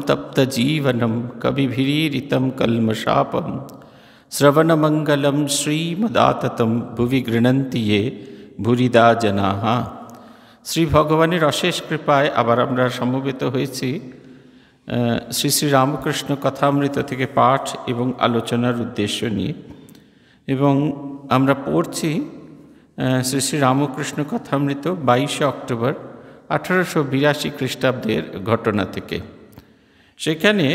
तप्तजीवनं कविभिरीरितं कल्मषापं श्रवणमङ्गलं श्रीमदाततं भुवि गृह्णन्ति ये भूरिदा जनाः। শ্রী ভগবানের অশেষ কৃপায় আবার আমরা সমবেত হয়েছি শ্রী শ্রী রামকৃষ্ণ কথামৃত থেকে পাঠ এবং আলোচনার উদ্দেশ্য নিয়ে, এবং আমরা পড়ছি শ্রী শ্রী রামকৃষ্ণ কথামৃত 22শে অক্টোবর 1882 খ্রিস্টাব্দের ঘটনা থেকে। সেখানে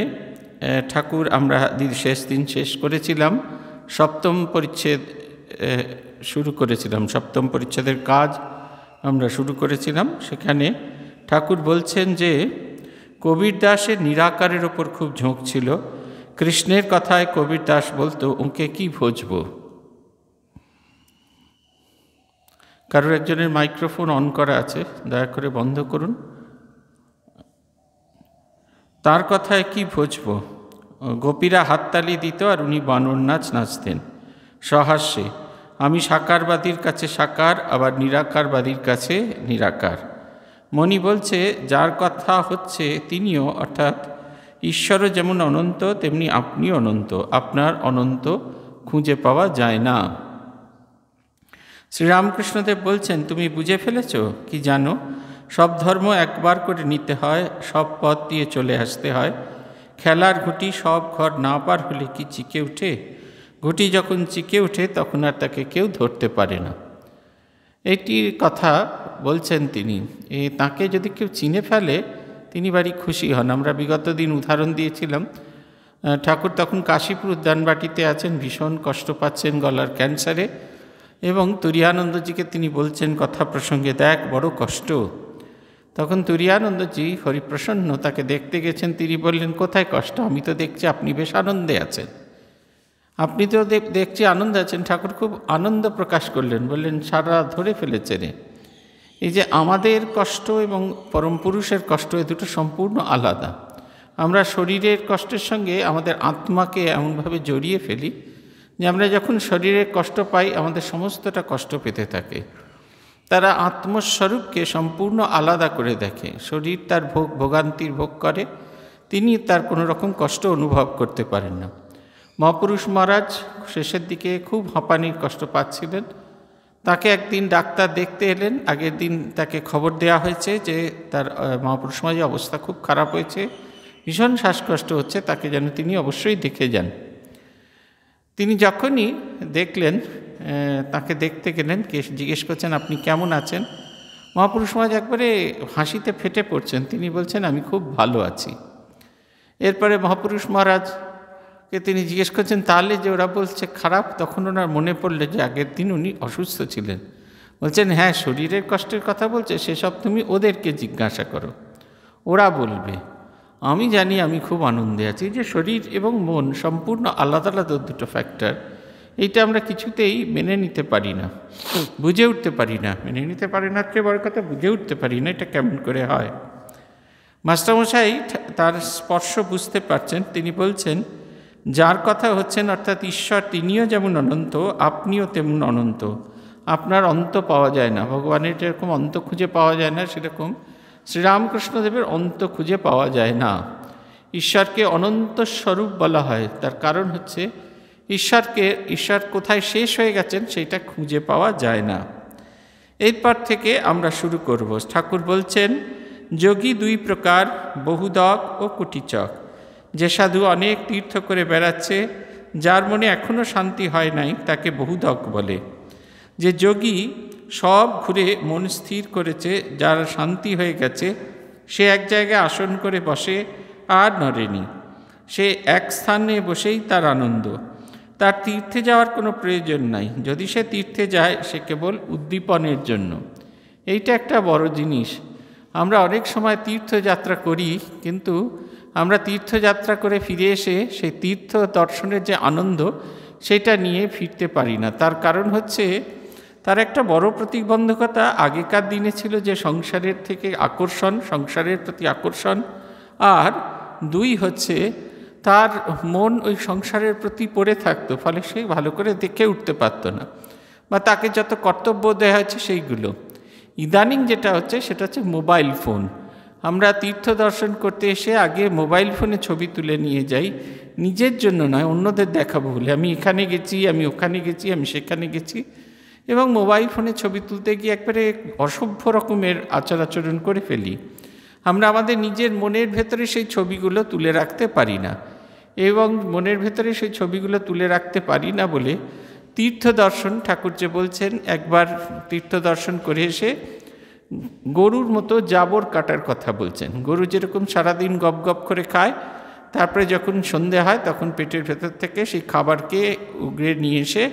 ঠাকুর আমরা শেষ দিন শেষ করেছিলাম, সপ্তম পরিচ্ছেদ শুরু করেছিলাম, সপ্তম পরিচ্ছেদের কাজ আমরা শুরু করেছিলাম। সেখানে ঠাকুর বলছেন যে কবির দাসের নিরাকারের ওপর খুব ঝোঁক ছিল। কৃষ্ণের কথায় কবির দাস বলতো, ওকে কি ভজব। কারোর একজনের মাইক্রোফোন অন করা আছে, দয়া করে বন্ধ করুন। তার কথায় কি ভজব। গোপীরা হাততালি দিত আর উনি বানর নাচ নাচতেন সহাস্যে। আমি সাকারবাদীর কাছে সাকার, আবার নিরাকারবাদীর কাছে নিরাকার। মণি বলছে, যার কথা হচ্ছে তিনিও, অর্থাৎ ঈশ্বরও যেমন অনন্ত তেমনি আপনিও অনন্ত, আপনার অনন্ত খুঁজে পাওয়া যায় না। শ্রীরামকৃষ্ণদেব বলছেন, তুমি বুঝে ফেলেছ কি জানো, সব ধর্ম একবার করে নিতে হয়, সব পথ দিয়ে চলে আসতে হয়। খেলার ঘুঁটি সব ঘর না পার হলে কি চিকে ওঠে? ঘুঁটি যখন চিকে ওঠে তখন আর তাকে কেউ ধরতে পারে না। এটির কথা বলছেন তিনি। তাকে যদি কেউ চিনে ফেলে তিনি বাড়ি খুশি হন। আমরা বিগত দিন উদাহরণ দিয়েছিলাম, ঠাকুর তখন কাশীপুর উদ্যানবাটিতে আছেন, ভীষণ কষ্ট পাচ্ছেন গলার ক্যান্সারে, এবং তুরীয়ানন্দজিকে তিনি বলছেন কথা প্রসঙ্গে, দেখ বড় কষ্ট। তখন তুরীয়ানন্দজি হরিপ্রসন্ন তাকে দেখতে গেছেন, তিনি বললেন, কোথায় কষ্ট? আমি তো দেখছি আপনি বেশ আনন্দে আছেন। আপনি তো দেখছি আনন্দে আছেন। ঠাকুর খুব আনন্দ প্রকাশ করলেন, বললেন, সারা ধরে ফেলেছে রে। এই যে আমাদের কষ্ট এবং পরম পুরুষের কষ্ট, এ দুটো সম্পূর্ণ আলাদা। আমরা শরীরের কষ্টের সঙ্গে আমাদের আত্মাকে এমনভাবে জড়িয়ে ফেলি যে আমরা যখন শরীরের কষ্ট পাই আমাদের সমস্তটা কষ্ট পেতে থাকে। তারা আত্মস্বরূপকে সম্পূর্ণ আলাদা করে দেখে। শরীর তার ভোগান্তির ভোগ করে, তিনি তার কোনো রকম কষ্ট অনুভব করতে পারেন না। মহাপুরুষ মহারাজ শেষের দিকে খুব হাঁপানির কষ্ট পাচ্ছিলেন। তাকে একদিন ডাক্তার দেখতে এলেন। আগের দিন তাকে খবর দেওয়া হয়েছে যে তার মহাপুরুষ মহারাজের অবস্থা খুব খারাপ হয়েছে, ভীষণ শ্বাসকষ্ট হচ্ছে, তাকে যেন তিনি অবশ্যই দেখে যান। তিনি যখনই দেখলেন, তাকে দেখতে গেলেন, জিজ্ঞেস করছেন, আপনি কেমন আছেন? মহাপুরুষ মহারাজ একবারে হাসিতে ফেটে পড়ছেন। তিনি বলছেন, আমি খুব ভালো আছি। এরপরে মহাপুরুষ মহারাজকে তিনি জিজ্ঞেস করছেন, তাহলে যে ওরা বলছে খারাপ, তখন ওনার মনে পড়লো যে আগের দিন উনি অসুস্থ ছিলেন। বলছেন, হ্যাঁ, শরীরের কষ্টের কথা বলছে, সেসব তুমি ওদেরকে জিজ্ঞাসা করো, ওরা বলবে। আমি জানি আমি খুব আনন্দে আছি। যে শরীর এবং মন সম্পূর্ণ আলাদা আলাদা দুটো ফ্যাক্টর, এইটা আমরা কিছুতেই মেনে নিতে পারি না, বুঝে উঠতে পারি না। মেনে নিতে পারি না, চেয়ে বড় কথা বুঝে উঠতে পারি না এটা কেমন করে হয়। মাস্টারমশাই তার স্পর্শ বুঝতে পারছেন। তিনি বলছেন, যার কথা হচ্ছেন অর্থাৎ ঈশ্বর, তিনিও যেমন অনন্ত আপনিও তেমন অনন্ত, আপনার অন্ত পাওয়া যায় না। ভগবানের যেরকম অন্ত খুঁজে পাওয়া যায় না, সেরকম শ্রীরামকৃষ্ণদেবের অন্ত খুঁজে পাওয়া যায় না। ঈশ্বরকে অনন্ত স্বরূপ বলা হয়, তার কারণ হচ্ছে ঈশ্বর কোথায় শেষ হয়ে গেছেন সেইটা খুঁজে পাওয়া যায় না। এরপর থেকে আমরা শুরু করব। ঠাকুর বলছেন, যোগী দুই প্রকার, বহুদক ও কুটিচক। যে সাধু অনেক তীর্থ করে বেড়াচ্ছে, যার মনে এখনও শান্তি হয় নাই, তাকে বহুদক বলে। যে যোগী সব ঘুরে মন স্থির করেছে, যার শান্তি হয়ে গেছে, সে এক জায়গায় আসন করে বসে আর নড়েনি। সে এক স্থানে বসেই তার আনন্দ। তার তীর্থে যাওয়ার কোনো প্রয়োজন নাই। যদি সে তীর্থে যায়, সে কেবল উদ্দীপনের জন্য। এইটা একটা বড় জিনিস। আমরা অনেক সময় তীর্থযাত্রা করি, কিন্তু আমরা তীর্থযাত্রা করে ফিরে এসে সেই তীর্থ দর্শনের যে আনন্দ, সেটা নিয়ে ফিরতে পারি না। তার কারণ হচ্ছে, তার একটা বড় প্রতিবন্ধকতা আগেকার দিনে ছিল যে সংসারের থেকে আকর্ষণ, সংসারের প্রতি আকর্ষণ, আর দুই হচ্ছে তার মন ওই সংসারের প্রতি পড়ে থাকতো, ফলে সে ভালো করে দেখে উঠতে পারতো না, বা তাকে যত কর্তব্য দেওয়া হয়েছে সেইগুলো। ইদানিং যেটা হচ্ছে সেটা হচ্ছে মোবাইল ফোন। আমরা তীর্থ দর্শন করতে এসে আগে মোবাইল ফোনে ছবি তুলে নিয়ে যাই, নিজের জন্য নয়, অন্যদের দেখাবো বলে। আমি এখানে গেছি, আমি ওখানে গেছি, আমি সেখানে গেছি, এবং মোবাইল ফোনে ছবি তুলতে গিয়ে একবারে অসভ্য রকমের আচার-আচরণ করে ফেলি। আমরা আমাদের নিজের মনের ভেতরে সেই ছবিগুলো তুলে রাখতে পারি না, এবং মনের ভেতরে সেই ছবিগুলো তুলে রাখতে পারি না বলে তীর্থ দর্শন, ঠাকুর যে বলছেন একবার তীর্থ দর্শন করে এসে গরুর মতো জাবর কাটার কথা বলছেন। গরু যেরকম সারাদিন গপ গপ করে খায়, তারপরে যখন সন্ধে হয় তখন পেটের ভেতর থেকে সেই খাবারকে উগড়ে নিয়ে এসে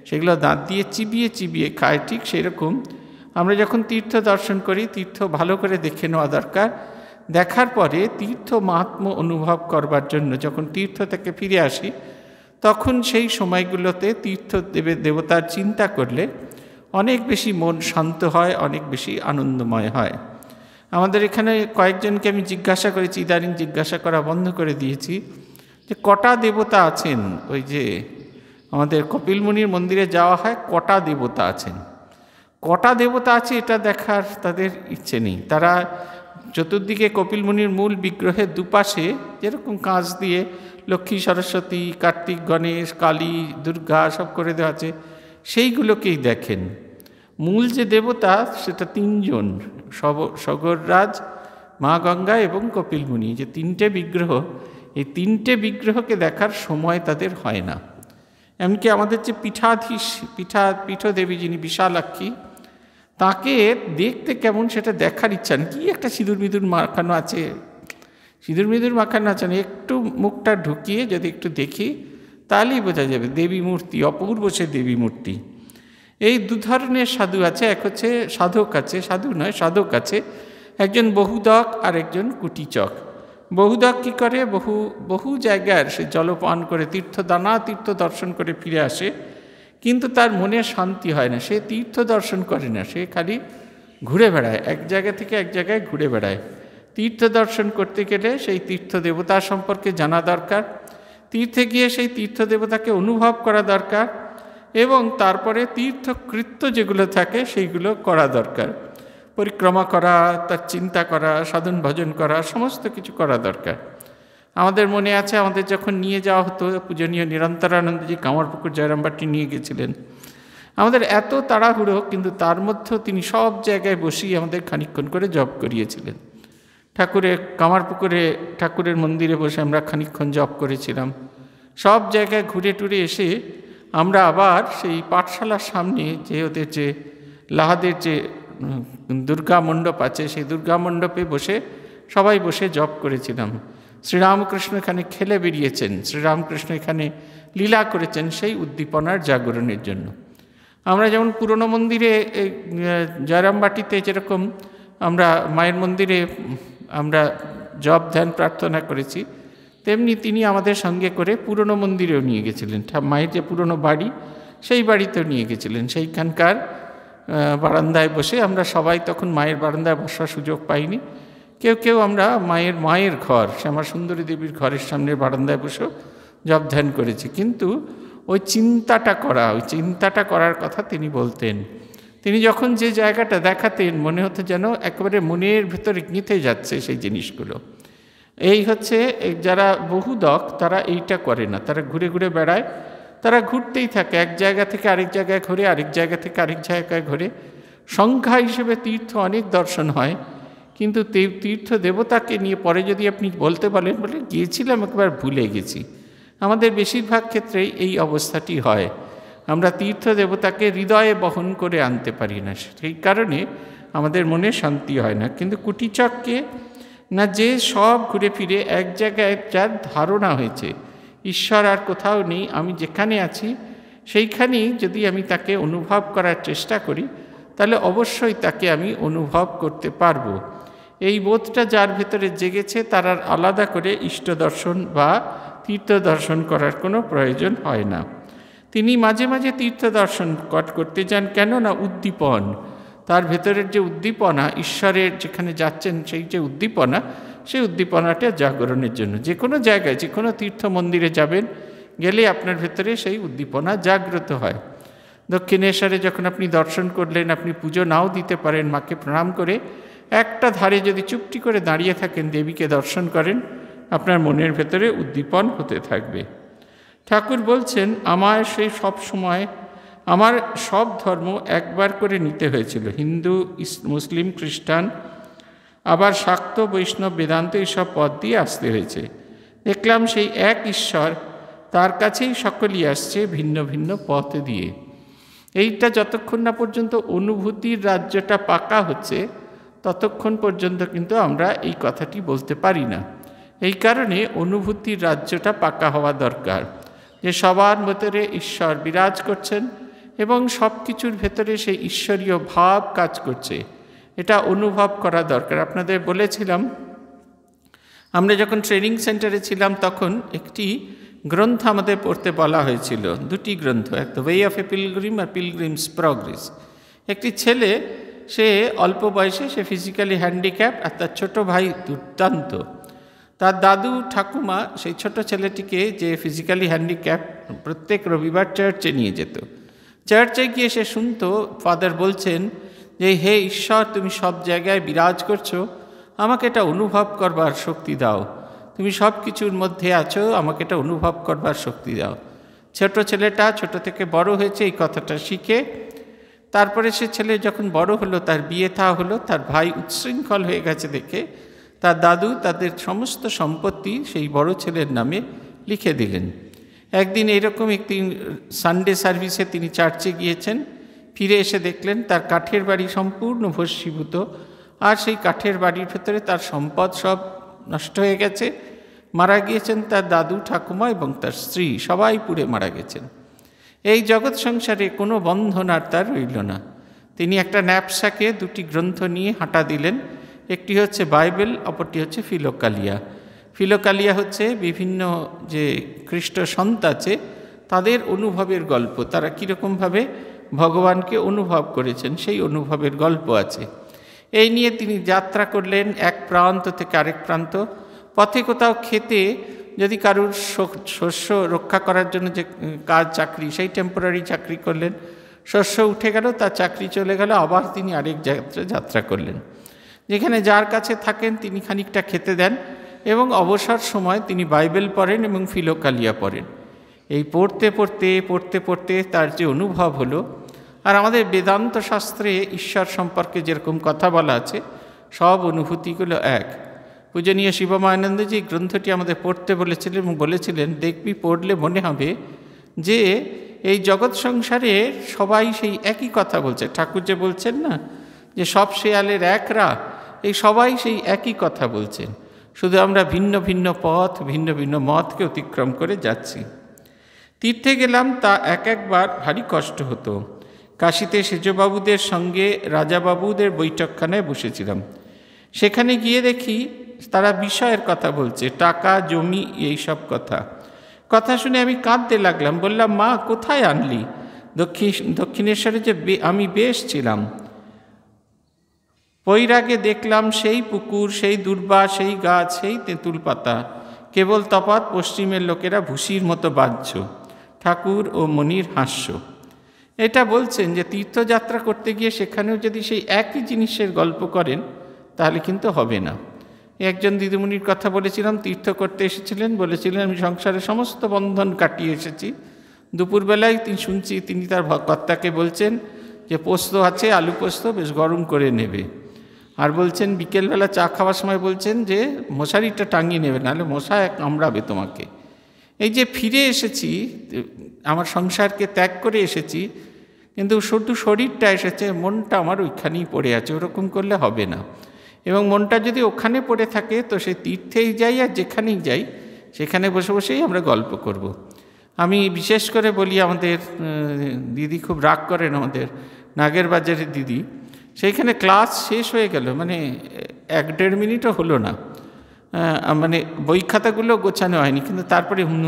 সেগুলো দাঁত দিয়ে চিবিয়ে চিবিয়ে খায়, ঠিক সেরকম আমরা যখন তীর্থ দর্শন করি, তীর্থ ভালো করে দেখে নেওয়া দরকার। দেখার পরে তীর্থ মাহাত্ম্য অনুভব করবার জন্য যখন তীর্থ থেকে ফিরে আসি, তখন সেই সময়গুলোতে তীর্থ দেবতার চিন্তা করলে অনেক বেশি মন শান্ত হয়, অনেক বেশি আনন্দময় হয়। আমাদের এখানে কয়েকজনকে আমি জিজ্ঞাসা করেছি, ইদানিং জিজ্ঞাসা করা বন্ধ করে দিয়েছি, যে কটা দেবতা আছেন। ওই যে আমাদের কপিল মুনির মন্দিরে যাওয়া হয়, কটা দেবতা আছেন, কটা দেবতা আছে এটা দেখার তাদের ইচ্ছে নেই। তারা চতুর্দিকে কপিল মুনির মূল বিগ্রহের দুপাশে যেরকম কাঁচ দিয়ে লক্ষ্মী, সরস্বতী, কার্তিক, গণেশ, কালী, দুর্গা সব করে দেওয়া আছে, সেইগুলোকেই দেখেন। মূল যে দেবতা সেটা তিনজন, সগররাজ, মা গঙ্গা এবং কপিল মুনি, যে তিনটে বিগ্রহ, এই তিনটে বিগ্রহকে দেখার সময় তাদের হয় না। এমনকি আমাদের যে পীঠদেবী যিনি বিশালাক্ষী, তাকে দেখতে কেমন সেটা দেখার ইচ্ছা নেই। কি একটা সিঁদুর মিঁদুর মাখানো আছে, সিঁদুর মিঁদুর মাখানো আছে না, একটু মুখটা ঢুকিয়ে যদি একটু দেখি তাহলেই বোঝা যাবে দেবী মূর্তি, অপূর্ব সে দেবী মূর্তি। এই দু ধরনের সাধু আছে, এক হচ্ছে সাধক আছে, সাধু নয় সাধক আছে, একজন বহুদক আর একজন কুটিচক। বহুদক কী করে, বহু জায়গার সে জলপান করে তীর্থ দর্শন করে ফিরে আসে, কিন্তু তার মনে শান্তি হয় না, সে তীর্থ দর্শন করে না, সে খালি ঘুরে বেড়ায়, এক জায়গা থেকে এক জায়গায় ঘুরে বেড়ায়। তীর্থ দর্শন করতে গেলে সেই তীর্থ দেবতা সম্পর্কে জানা দরকার, তীর্থে গিয়ে সেই তীর্থ দেবতাকে অনুভব করা দরকার, এবং তারপরে তীর্থকৃত্য যেগুলো থাকে সেইগুলো করা দরকার। পরিক্রমা করা, তার চিন্তা করা, সাধন ভজন করা, সমস্ত কিছু করা দরকার। আমাদের মনে আছে, আমাদের যখন নিয়ে যাওয়া হতো, পূজনীয় নিরন্তরানন্দজি কামারপুকুর জয়রামবাটি নিয়ে গেছিলেন। আমাদের এত তাড়াহুড়ো, কিন্তু তার মধ্যেও তিনি সব জায়গায় বসিয়ে আমাদের খানিকক্ষণ করে জপ করিয়েছিলেন। কামারপুকুরে ঠাকুরের মন্দিরে বসে আমরা খানিকক্ষণ জপ করেছিলাম। সব জায়গায় ঘুরে টুরে এসে আমরা আবার সেই পাঠশালার সামনে যে ওদের যে লাহাদের যে দুর্গা মণ্ডপ আছে, সেই দুর্গা মণ্ডপে বসে সবাই বসে জপ করেছিলাম। শ্রীরামকৃষ্ণ এখানে খেলে বেরিয়েছেন, শ্রীরামকৃষ্ণ এখানে লীলা করেছেন সেই উদ্দীপনার জাগরণের জন্য। আমরা যেমন পুরনো মন্দিরে জয়রামবাটিতে যেরকম আমরা মায়ের মন্দিরে আমরা জপ ধ্যান প্রার্থনা করেছি, তেমনি তিনি আমাদের সঙ্গে করে পুরনো মন্দিরেও নিয়ে গেছিলেন। মায়ের যে পুরনো বাড়ি, সেই বাড়িতেও নিয়ে গেছিলেন। সেইখানকার বারান্দায় বসে আমরা সবাই তখন মায়ের বারান্দায় বসার সুযোগ পাইনি, কেউ আমরা মায়ের ঘর, শ্যামা সুন্দরী দেবীর ঘরের সামনে বারান্দায় বসেও জপ ধ্যান করেছি। কিন্তু ওই চিন্তাটা করার কথা তিনি বলতেন। তিনি যখন যে জায়গাটা দেখাতেন, মনে হতো যেন একেবারে মনের ভেতরে গেঁথে যাচ্ছে সেই জিনিসগুলো। এই হচ্ছে যারা বহুদক, তারা এইটা করে না, তারা ঘুরে ঘুরে বেড়ায়, তারা ঘুরতেই থাকে, এক জায়গা থেকে আরেক জায়গায় ঘুরে, আরেক জায়গা থেকে আরেক জায়গায় ঘুরে। সংখ্যা হিসেবে তীর্থ অনেক দর্শন হয়, কিন্তু তীর্থ দেবতাকে নিয়ে পরে যদি আপনি বলতে বলে গিয়েছিলাম একবার ভুলে গেছি। আমাদের বেশিরভাগ ক্ষেত্রেই এই অবস্থাটি হয়, আমরা তীর্থ দেবতাকে হৃদয়ে বহন করে আনতে পারি না, সেই কারণে আমাদের মনে শান্তি হয় না। কিন্তু কুটিচককে না, যে সব ঘুরে ফিরে এক জায়গায় যার ধারণা হয়েছে ঈশ্বর আর কোথাও নেই, আমি যেখানে আছি সেইখানেই যদি আমি তাকে অনুভব করার চেষ্টা করি, তাহলে অবশ্যই তাকে আমি অনুভব করতে পারবো। এই বোধটা যার ভেতরে জেগেছে, তার আর আলাদা করে ইষ্ট দর্শন বা তীর্থ দর্শন করার কোনো প্রয়োজন হয় না। তিনি মাঝে মাঝে তীর্থ দর্শন করতে যান, কেন না উদ্দীপন, তার ভেতরের যে উদ্দীপনা, ঈশ্বরের যেখানে যাচ্ছেন সেই যে উদ্দীপনা, সেই উদ্দীপনাটা জাগরণের জন্য। যে কোনো জায়গায়, যে কোনো তীর্থ মন্দিরে যাবেন, গেলে আপনার ভেতরে সেই উদ্দীপনা জাগ্রত হয়। দক্ষিণেশ্বরে যখন আপনি দর্শন করলেন, আপনি পুজো নাও দিতে পারেন, মাকে প্রণাম করে একটা ধারে যদি চুপটি করে দাঁড়িয়ে থাকেন, দেবীকে দর্শন করেন, আপনার মনের ভেতরে উদ্দীপন হতে থাকবে। ঠাকুর বলছেন, আমার সেই সব সময় আমার সব ধর্ম একবার করে নিতে হয়েছিল, হিন্দু, মুসলিম, খ্রিস্টান, আবার শাক্ত, বৈষ্ণব, বেদান্ত এইসব পথ দিয়ে আসতে হয়েছে। দেখলাম সেই এক ঈশ্বর, তার কাছেই সকলেই আসছে ভিন্ন ভিন্ন পথ দিয়ে। এইটা যতক্ষণ না পর্যন্ত অনুভূতির রাজ্যটা পাকা হচ্ছে, ততক্ষণ পর্যন্ত কিন্তু আমরা এই কথাটি বলতে পারি না। এই কারণে অনুভূতির রাজ্যটা পাকা হওয়া দরকার, যে সবার ভেতরে ঈশ্বর বিরাজ করছেন এবং সব কিছুর ভেতরে সেই ঈশ্বরীয় ভাব কাজ করছে, এটা অনুভব করা দরকার। আপনাদের বলেছিলাম, আমরা যখন ট্রেনিং সেন্টারে ছিলাম তখন একটি গ্রন্থ আমাদের পড়তে বলা হয়েছিল, দুটি গ্রন্থ, এক The Way of a Pilgrim আর পিলগ্রিমস প্রগ্রেস। একটি ছেলে, সে অল্প বয়সে, সে ফিজিক্যালি হ্যান্ডিক্যাপ, আর তার ছোট ভাই দুর্দান্ত। তার দাদু ঠাকুমা সেই ছোট ছেলেটিকে, যে ফিজিক্যালি হ্যান্ডিক্যাপ, প্রত্যেক রবিবার চার্চে নিয়ে যেত। চার্চে গিয়ে সে শুনতো ফাদার বলছেন যে, হে ঈশ্বর, তুমি সব জায়গায় বিরাজ করছো, আমাকে এটা অনুভব করবার শক্তি দাও, তুমি সব কিছুর মধ্যে আছো, আমাকে এটা অনুভব করবার শক্তি দাও। ছোট ছেলেটা ছোট থেকে বড় হয়েছে এই কথাটা শিখে। তারপরে সে ছেলে যখন বড় হলো, তার বিয়ে থা হলো, তার ভাই উচ্ছৃঙ্খল হয়ে গেছে দেখে তার দাদু তাদের সমস্ত সম্পত্তি সেই বড় ছেলের নামে লিখে দিলেন। একদিন এরকম একটি সানডে সার্ভিসে তিনি চার্চে গিয়েছেন, ফিরে এসে দেখলেন তার কাঠের বাড়ি সম্পূর্ণ ভস্মীভূত, আর সেই কাঠের বাড়ির ভেতরে তার সম্পদ সব নষ্ট হয়ে গেছে। মারা গিয়েছেন তার দাদু ঠাকুমা এবং তার স্ত্রী, সবাই পুড়ে মারা গেছেন। এই জগৎ সংসারে কোনো বন্ধন আর তার রইল না। তিনি একটা ন্যাপস্যাকে দুটি গ্রন্থ নিয়ে হাঁটা দিলেন, একটি হচ্ছে বাইবেল, অপরটি হচ্ছে ফিলোকালিয়া। ফিলোকালিয়া হচ্ছে বিভিন্ন যে খ্রিস্ট সন্ত আছে তাদের অনুভবের গল্প, তারা কীরকমভাবে ভগবানকে অনুভব করেছেন সেই অনুভবের গল্প আছে। এই নিয়ে তিনি যাত্রা করলেন এক প্রান্ত থেকে আরেক প্রান্ত। পথে কোথাও খেতে যদি কারুর শস্য রক্ষা করার জন্য যে কাজ, চাকরি, সেই টেম্পোরারি চাকরি করলেন, শস্য উঠে গেল, তার চাকরি চলে গেল, আবার তিনি আরেক যাত্রা করলেন। যেখানে যার কাছে থাকেন তিনি খানিকটা খেতে দেন এবং অবসর সময় তিনি বাইবেল পড়েন এবং ফিলোকালিয়া পড়েন। এই পড়তে পড়তে পড়তে পড়তে তার যে অনুভব হলো, আর আমাদের বেদান্ত শাস্ত্রে ঈশ্বর সম্পর্কে যেরকম কথা বলা আছে, সব অনুভূতিগুলো এক। পূজনীয় শিবমানন্দজি গ্রন্থটি আমাদের পড়তে বলেছিলেন এবং বলেছিলেন, দেখবি পড়লে মনে হবে যে এই জগৎ সংসারে সবাই সেই একই কথা বলছে। ঠাকুর যে বলছেন না যে সব শেয়ালের একরা, এই সবাই সেই একই কথা বলছেন, শুধু আমরা ভিন্ন ভিন্ন পথ, ভিন্ন ভিন্ন মতকে অতিক্রম করে যাচ্ছি। তীর্থে গেলাম, তা একবার ভারী কষ্ট হতো। কাশীতে সেজবাবুদের সঙ্গে রাজাবাবুদের বৈঠকখানায় বসেছিলাম। সেখানে গিয়ে দেখি তারা বিষয়ের কথা বলছে, টাকা, জমি, এই সব কথা শুনে আমি কাঁদতে লাগলাম। বললাম, মা কোথায় আনলি? দক্ষিণেশ্বরে যে আমি বেশ ছিলাম, বৈরাগে দেখলাম সেই পুকুর, সেই দুর্বা, সেই গাছ, সেই তেঁতুল পাতা, কেবল তফাৎ পশ্চিমের লোকেরা ভুসির মতো বাহ্য। ঠাকুর ও মনির হাস্য। এটা বলছেন যে তীর্থযাত্রা করতে গিয়ে সেখানেও যদি সেই একই জিনিসের গল্প করেন তাহলে কিন্তু হবে না। একজন দিদিমণির কথা বলেছিলাম, তীর্থ করতে এসেছিলেন, বলেছিলেন আমি সংসারের সমস্ত বন্ধন কাটিয়ে এসেছি। দুপুরবেলায় শুনছি তিনি তার কর্তাকে বলছেন যে পোস্ত আছে, আলু পোস্ত, বেশ গরম করে নেবে। আর বলছেন বিকেলবেলা চা খাওয়ার সময় বলছেন যে মশারিটা টাঙিয়ে নেবে, নাহলে মশা কামড়াবে তোমাকে। এই যে ফিরে এসেছি, আমার সংসারকে ত্যাগ করে এসেছি, কিন্তু শুধু শরীরটা এসেছে, মনটা আমার ওইখানেই পড়ে আছে। ওরকম করলে হবে না। এবং মনটা যদি ওখানে পড়ে থাকে তো সে তীর্থেই যাই আর যেখানেই যাই সেখানে বসে বসেই আমরা গল্প করব। আমি বিশেষ করে বলি, আমাদের দিদি খুব রাগ করেন, আমাদের নাগের বাজারের দিদি। সেইখানে ক্লাস শেষ হয়ে গেল, মানে 1-1.5 মিনিটও হলো না, মানে বই খাতাগুলো গোছানো হয়নি, কিন্তু তারপরে হুন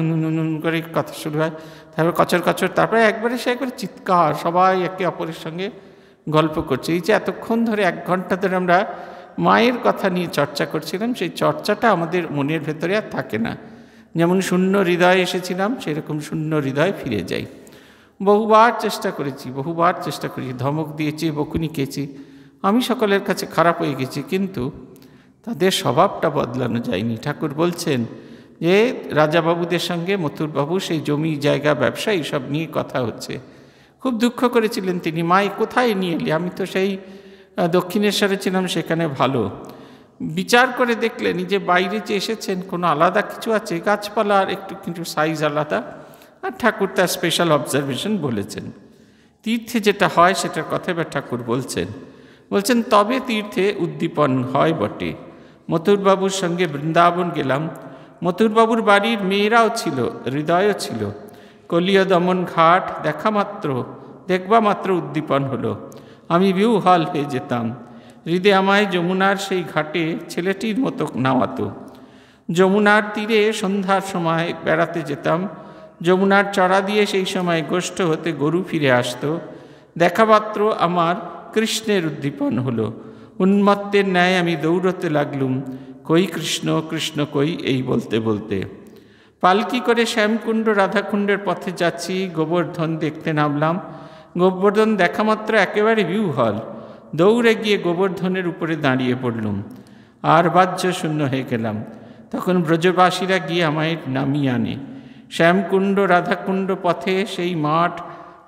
করে কথা শুরু হয়, তারপরে কচর কচর, তারপরে একবারে চিৎকার, সবাই একে অপরের সঙ্গে গল্প করছে। এই যে এতক্ষণ ধরে 1 ঘন্টা ধরে আমরা মায়ের কথা নিয়ে চর্চা করছিলাম, সেই চর্চাটা আমাদের মনের ভেতরে আর থাকে না। যেমন শূন্য হৃদয়ে এসেছিলাম, সেরকম শূন্য হৃদয়ে ফিরে যাই। বহুবার চেষ্টা করেছি, ধমক দিয়েছি, বকুনি খেয়েছি, আমি সকলের কাছে খারাপ হয়ে গেছি, কিন্তু তাদের স্বভাবটা বদলানো যায়নি। ঠাকুর বলছেন যে রাজাবাবুদের সঙ্গে মথুরবাবু সেই জমি জায়গা ব্যবসা এইসব নিয়ে কথা হচ্ছে। খুব দুঃখ করেছিলেন তিনি, মাই কোথায় নিয়ে এলি, আমি তো সেই দক্ষিণেশ্বরে ছিলাম, সেখানে ভালো। বিচার করে দেখলেন যে বাইরে যে এসেছেন কোনো আলাদা কিছু আছে, গাছপালার একটু কিন্তু সাইজ আলাদা, আর ঠাকুর তার স্পেশাল অবজারভেশন বলেছেন। তীর্থে যেটা হয় সেটার কথা এবার ঠাকুর বলছেন তবে তীর্থে উদ্দীপন হয় বটে। মথুরবাবুর সঙ্গে বৃন্দাবন গেলাম। মথুরবাবুর বাড়ির মেয়েরাও ছিল, হৃদয়ও ছিল। কলিয় দমন ঘাট দেখবা মাত্র উদ্দীপন হলো। আমি বিহ্বল হয়ে যেতাম। হৃদে আমায় যমুনার সেই ঘাটে ছেলেটির মতো নামাতো। যমুনার তীরে সন্ধ্যার সময় বেড়াতে যেতাম। যমুনার চড়া দিয়ে সেই সময় গোষ্ঠ হতে গরু ফিরে আসতো। দেখামাত্র আমার কৃষ্ণের উদ্দীপন হলো। উন্মত্তের ন্যায় আমি দৌড়তে লাগলুম, কই কৃষ্ণ কৃষ্ণ কই, এই বলতে বলতে। পালকি করে শ্যামকুণ্ড রাধাকুণ্ডের পথে যাচ্ছি। গোবর্ধন দেখতে নামলাম। গোবর্ধন দেখামাত্র একেবারে বিহ্বল। দৌড়ে গিয়ে গোবর্ধনের উপরে দাঁড়িয়ে পড়লুম, আর বাহ্য শূন্য হয়ে গেলাম। তখন ব্রজবাসীরা গিয়ে আমায় নামিয়ে আনে। শ্যামকুণ্ড রাধাকুণ্ড পথে সেই মাঠ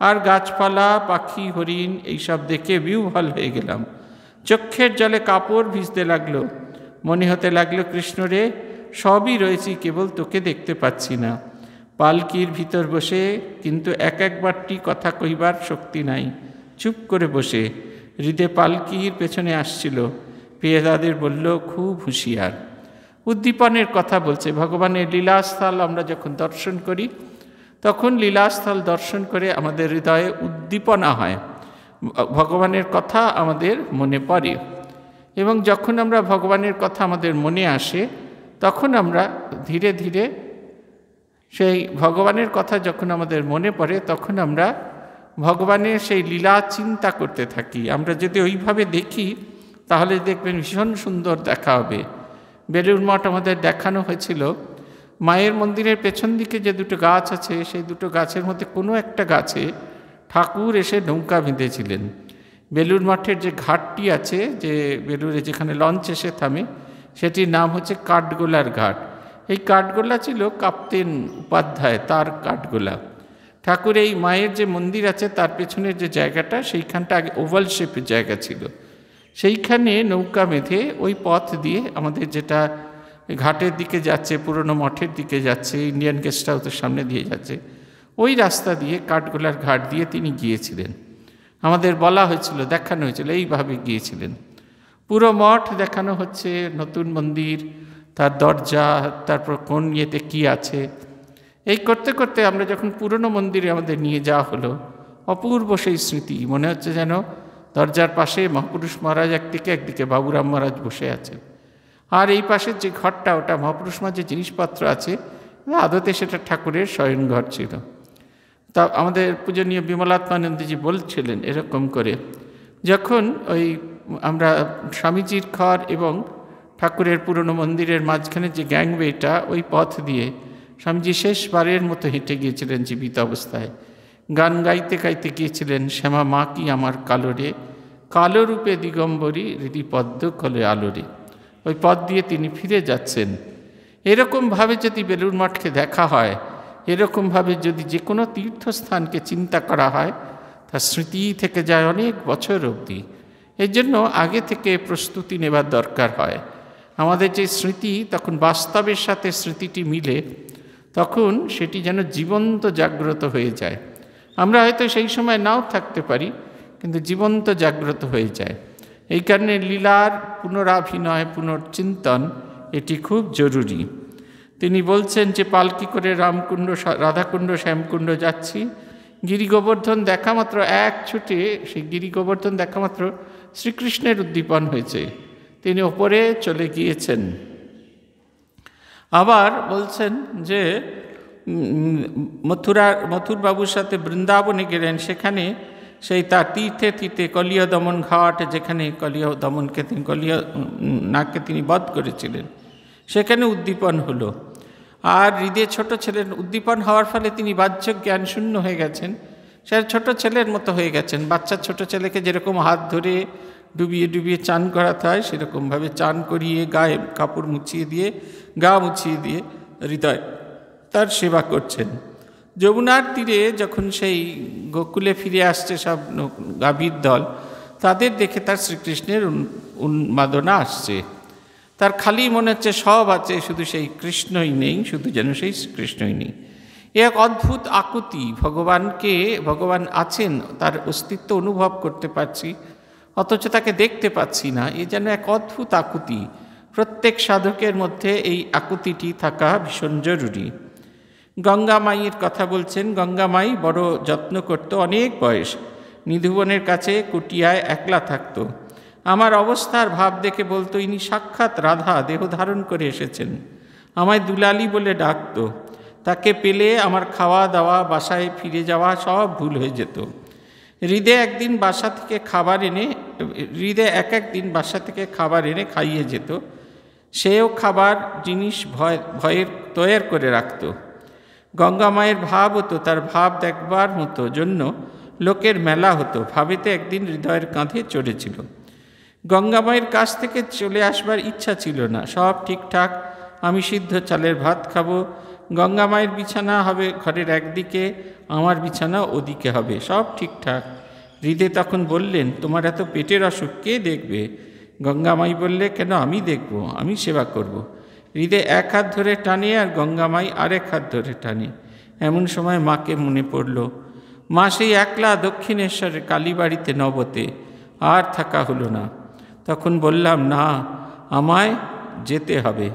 আর গাছপালা, পাখি, হরিণ এইসব দেখে বিহ্বল হয়ে গেলাম। চক্ষের জলে কাপড় ভিজতে লাগলো। মনে হতে লাগলো, কৃষ্ণরে সবই রয়েছি, কেবল তোকে দেখতে পাচ্ছি না। পালকির ভিতর বসে কিন্তু একবারটি কথা কইবার শক্তি নাই। চুপ করে বসে হৃদে পালকির পেছনে আসছিল। পেয়ে তাদের বলল, খুব হুঁশিয়ার। উদ্দীপনের কথা বলছে। ভগবানের লীলাস্থল আমরা যখন দর্শন করি, তখন লীলাস্থল দর্শন করে আমাদের হৃদয়ে উদ্দীপনা হয়, ভগবানের কথা আমাদের মনে পড়ে। এবং যখন আমরা ভগবানের কথা আমাদের মনে আসে, তখন আমরা ধীরে ধীরে সেই ভগবানের কথা যখন আমাদের মনে পড়ে, তখন আমরা ভগবানের সেই লীলা চিন্তা করতে থাকি। আমরা যদি ওইভাবে দেখি, তাহলে দেখবেন ভীষণ সুন্দর দেখা হবে। বেলুড় মঠ আমাদের দেখানো হয়েছিল। মায়ের মন্দিরের পেছন দিকে যে দুটো গাছ আছে, সেই দুটো গাছের মধ্যে কোনো একটা গাছে ঠাকুর এসে নৌকা বেঁধেছিলেন। বেলুড় মঠের যে ঘাটটি আছে, যে বেলুড়ে যেখানে লঞ্চ এসে থামে, সেটির নাম হচ্ছে কাঠগোলার ঘাট। এই কাঠগোলা ছিল কাপ্তেন উপাধ্যায়, তার কাঠগোলা। ঠাকুর এই মায়ের যে মন্দির আছে তার পেছনের যে জায়গাটা, সেইখানটা আগে ওভাল শেপের জায়গা ছিল। সেইখানে নৌকা বেঁধে ওই পথ দিয়ে আমাদের যেটা ঘাটের দিকে যাচ্ছে, পুরনো মঠের দিকে যাচ্ছে, ইন্ডিয়ান গেস্ট হাউসের সামনে দিয়ে যাচ্ছে, ওই রাস্তা দিয়ে কাঠগোলার ঘাট দিয়ে তিনি গিয়েছিলেন। আমাদের বলা হয়েছিল, দেখানো হয়েছিল, এইভাবে গিয়েছিলেন। পুরো মঠ দেখানো হচ্ছে, নতুন মন্দির, তার দরজা, তারপর কোন ইয়েতে কী আছে। এই করতে করতে আমরা যখন পুরনো মন্দিরে আমাদের নিয়ে যাওয়া হলো, অপূর্ব সেই স্মৃতি। মনে হচ্ছে যেন দরজার পাশে মহাপুরুষ মহারাজ একদিকে বাবুরাম মহারাজ বসে আছেন, আর এই পাশের যে ঘরটা, ওটা মহাপুরুষ মহারাজ যে জিনিসপত্র আছে, আদতে সেটা ঠাকুরের শয়নঘর ছিল। তা আমাদের পূজনীয় বিমলাত্মানন্দজি বলছিলেন এরকম করে, যখন ওই আমরা স্বামীজির ঘর এবং ঠাকুরের পুরনো মন্দিরের মাঝখানে যে গ্যাংওয়েটা, ওই পথ দিয়ে স্বামীজি শেষবারের মতো হেঁটে গিয়েছিলেন জীবিত অবস্থায়। গান গাইতে গাইতে গিয়েছিলেন, শ্যামা মা কি আমার কালোরে, কালো রূপে দিগম্বরী হৃদি পদ্ম কলে আলোরে। ওই পথ দিয়ে তিনি ফিরে যাচ্ছেন। এরকমভাবে যদি বেলুড় মঠকে দেখা হয়, এরকমভাবে যদি যে কোনো তীর্থস্থানকে চিন্তা করা হয়, তার স্মৃতি থেকে যায় অনেক বছর অবধি। এর জন্য আগে থেকে প্রস্তুতি নেবার দরকার হয়। আমাদের যে স্মৃতি, তখন বাস্তবের সাথে স্মৃতিটি মিলে, তখন সেটি যেন জীবন্ত জাগ্রত হয়ে যায়। আমরা হয়তো সেই সময় নাও থাকতে পারি, কিন্তু জীবন্ত জাগ্রত হয়ে যায়। এই কারণে লীলার পুনরাভিনয়, পুনর্চিন্তন এটি খুব জরুরি। তিনি বলছেন যে পালকি করে রামকুণ্ড, রাধাকুণ্ড, শ্যামকুণ্ড যাচ্ছি। গিরি গোবর্ধন দেখা মাত্র এক ছুটে, সেই গিরি গোবর্ধন দেখা মাত্র শ্রীকৃষ্ণের উদ্দীপন হয়েছে, তিনি ওপরে চলে গিয়েছেন। আবার বলছেন যে মথুরবাবুর সাথে বৃন্দাবনে গেলেন, সেখানে সেই তার তীর্থে তীর্থে কলিয় দমন ঘাট, যেখানে কলিয় দমনকে তিনি নাগকে তিনি বধ করেছিলেন, সেখানে উদ্দীপন হলো। আর হৃদয়ে ছোট ছেলের উদ্দীপন হওয়ার ফলে তিনি বাহ্য জ্ঞান শূন্য হয়ে গেছেন, সে ছোট ছেলের মতো হয়ে গেছেন। বাচ্চা ছোট ছেলেকে যেরকম হাত ধরে ডুবিয়ে ডুবিয়ে চান করাতে হয়, সেরকমভাবে চান করিয়ে গায়ে কাপড় মুছিয়ে দিয়ে, গা মুছিয়ে দিয়ে হৃদয় তার সেবা করছেন। যমুনার তীরে যখন সেই গোকুলে ফিরে আসছে সব গাভীর দল, তাদের দেখে তার শ্রীকৃষ্ণের উন্মাদনা আসছে। তার খালি মনে হচ্ছে সব আছে, শুধু সেই কৃষ্ণই নেই, শুধু যেন সেই কৃষ্ণই নেই। এক অদ্ভুত আকুতি, ভগবান আছেন, তার অস্তিত্ব অনুভব করতে পারছি, অথচ তাকে দেখতে পাচ্ছি না। এ যেন এক অদ্ভুত আকুতি। প্রত্যেক সাধকের মধ্যে এই আকুতিটি থাকা ভীষণ জরুরি। গঙ্গা মায়ের কথা বলছেন। গঙ্গা মাই বড় যত্ন করত, অনেক বয়স, নিধুবনের কাছে কুটিয়ায় একলা থাকত। আমার অবস্থার ভাব দেখে বলতো, ইনি সাক্ষাৎ রাধা দেহ ধারণ করে এসেছেন। আমায় দুলালি বলে ডাকত। তাকে পেলে আমার খাওয়া দাওয়া, বাসায় ফিরে যাওয়া সব ভুল হয়ে যেত। হৃদে এক একদিন বাসা থেকে খাবার এনে খাইয়ে যেত। সেও খাবার জিনিস ভয়ের তৈয়ার করে রাখত। গঙ্গা মায়ের ভাব হতো, তার ভাব দেখবার মতো জন্য লোকের মেলা হতো। ভাবেতে একদিন হৃদয়ের কাঁধে চড়েছিল। গঙ্গা মায়ের কাছ থেকে চলে আসবার ইচ্ছা ছিল না। সব ঠিকঠাক, আমি সিদ্ধ চালের ভাত খাবো, গঙ্গা মায়ের বিছানা হবে ঘরের একদিকে, আমার বিছানা ওদিকে হবে, সব ঠিকঠাক। হৃদে তখন বললেন, তোমার এত পেটের অসুখ কে দেখবে? গঙ্গামাই বললে, কেন, আমি দেখব, আমি সেবা করব। হৃদে এক হাত ধরে টানে আর গঙ্গামাই আরেক হাত ধরে টানে। এমন সময় মাকে মনে পড়ল। মা সেই একলা দক্ষিণেশ্বরের কালীবাড়িতে নবতে, আর থাকা হলো না। তখন বললাম, না, আমায় যেতে হবে।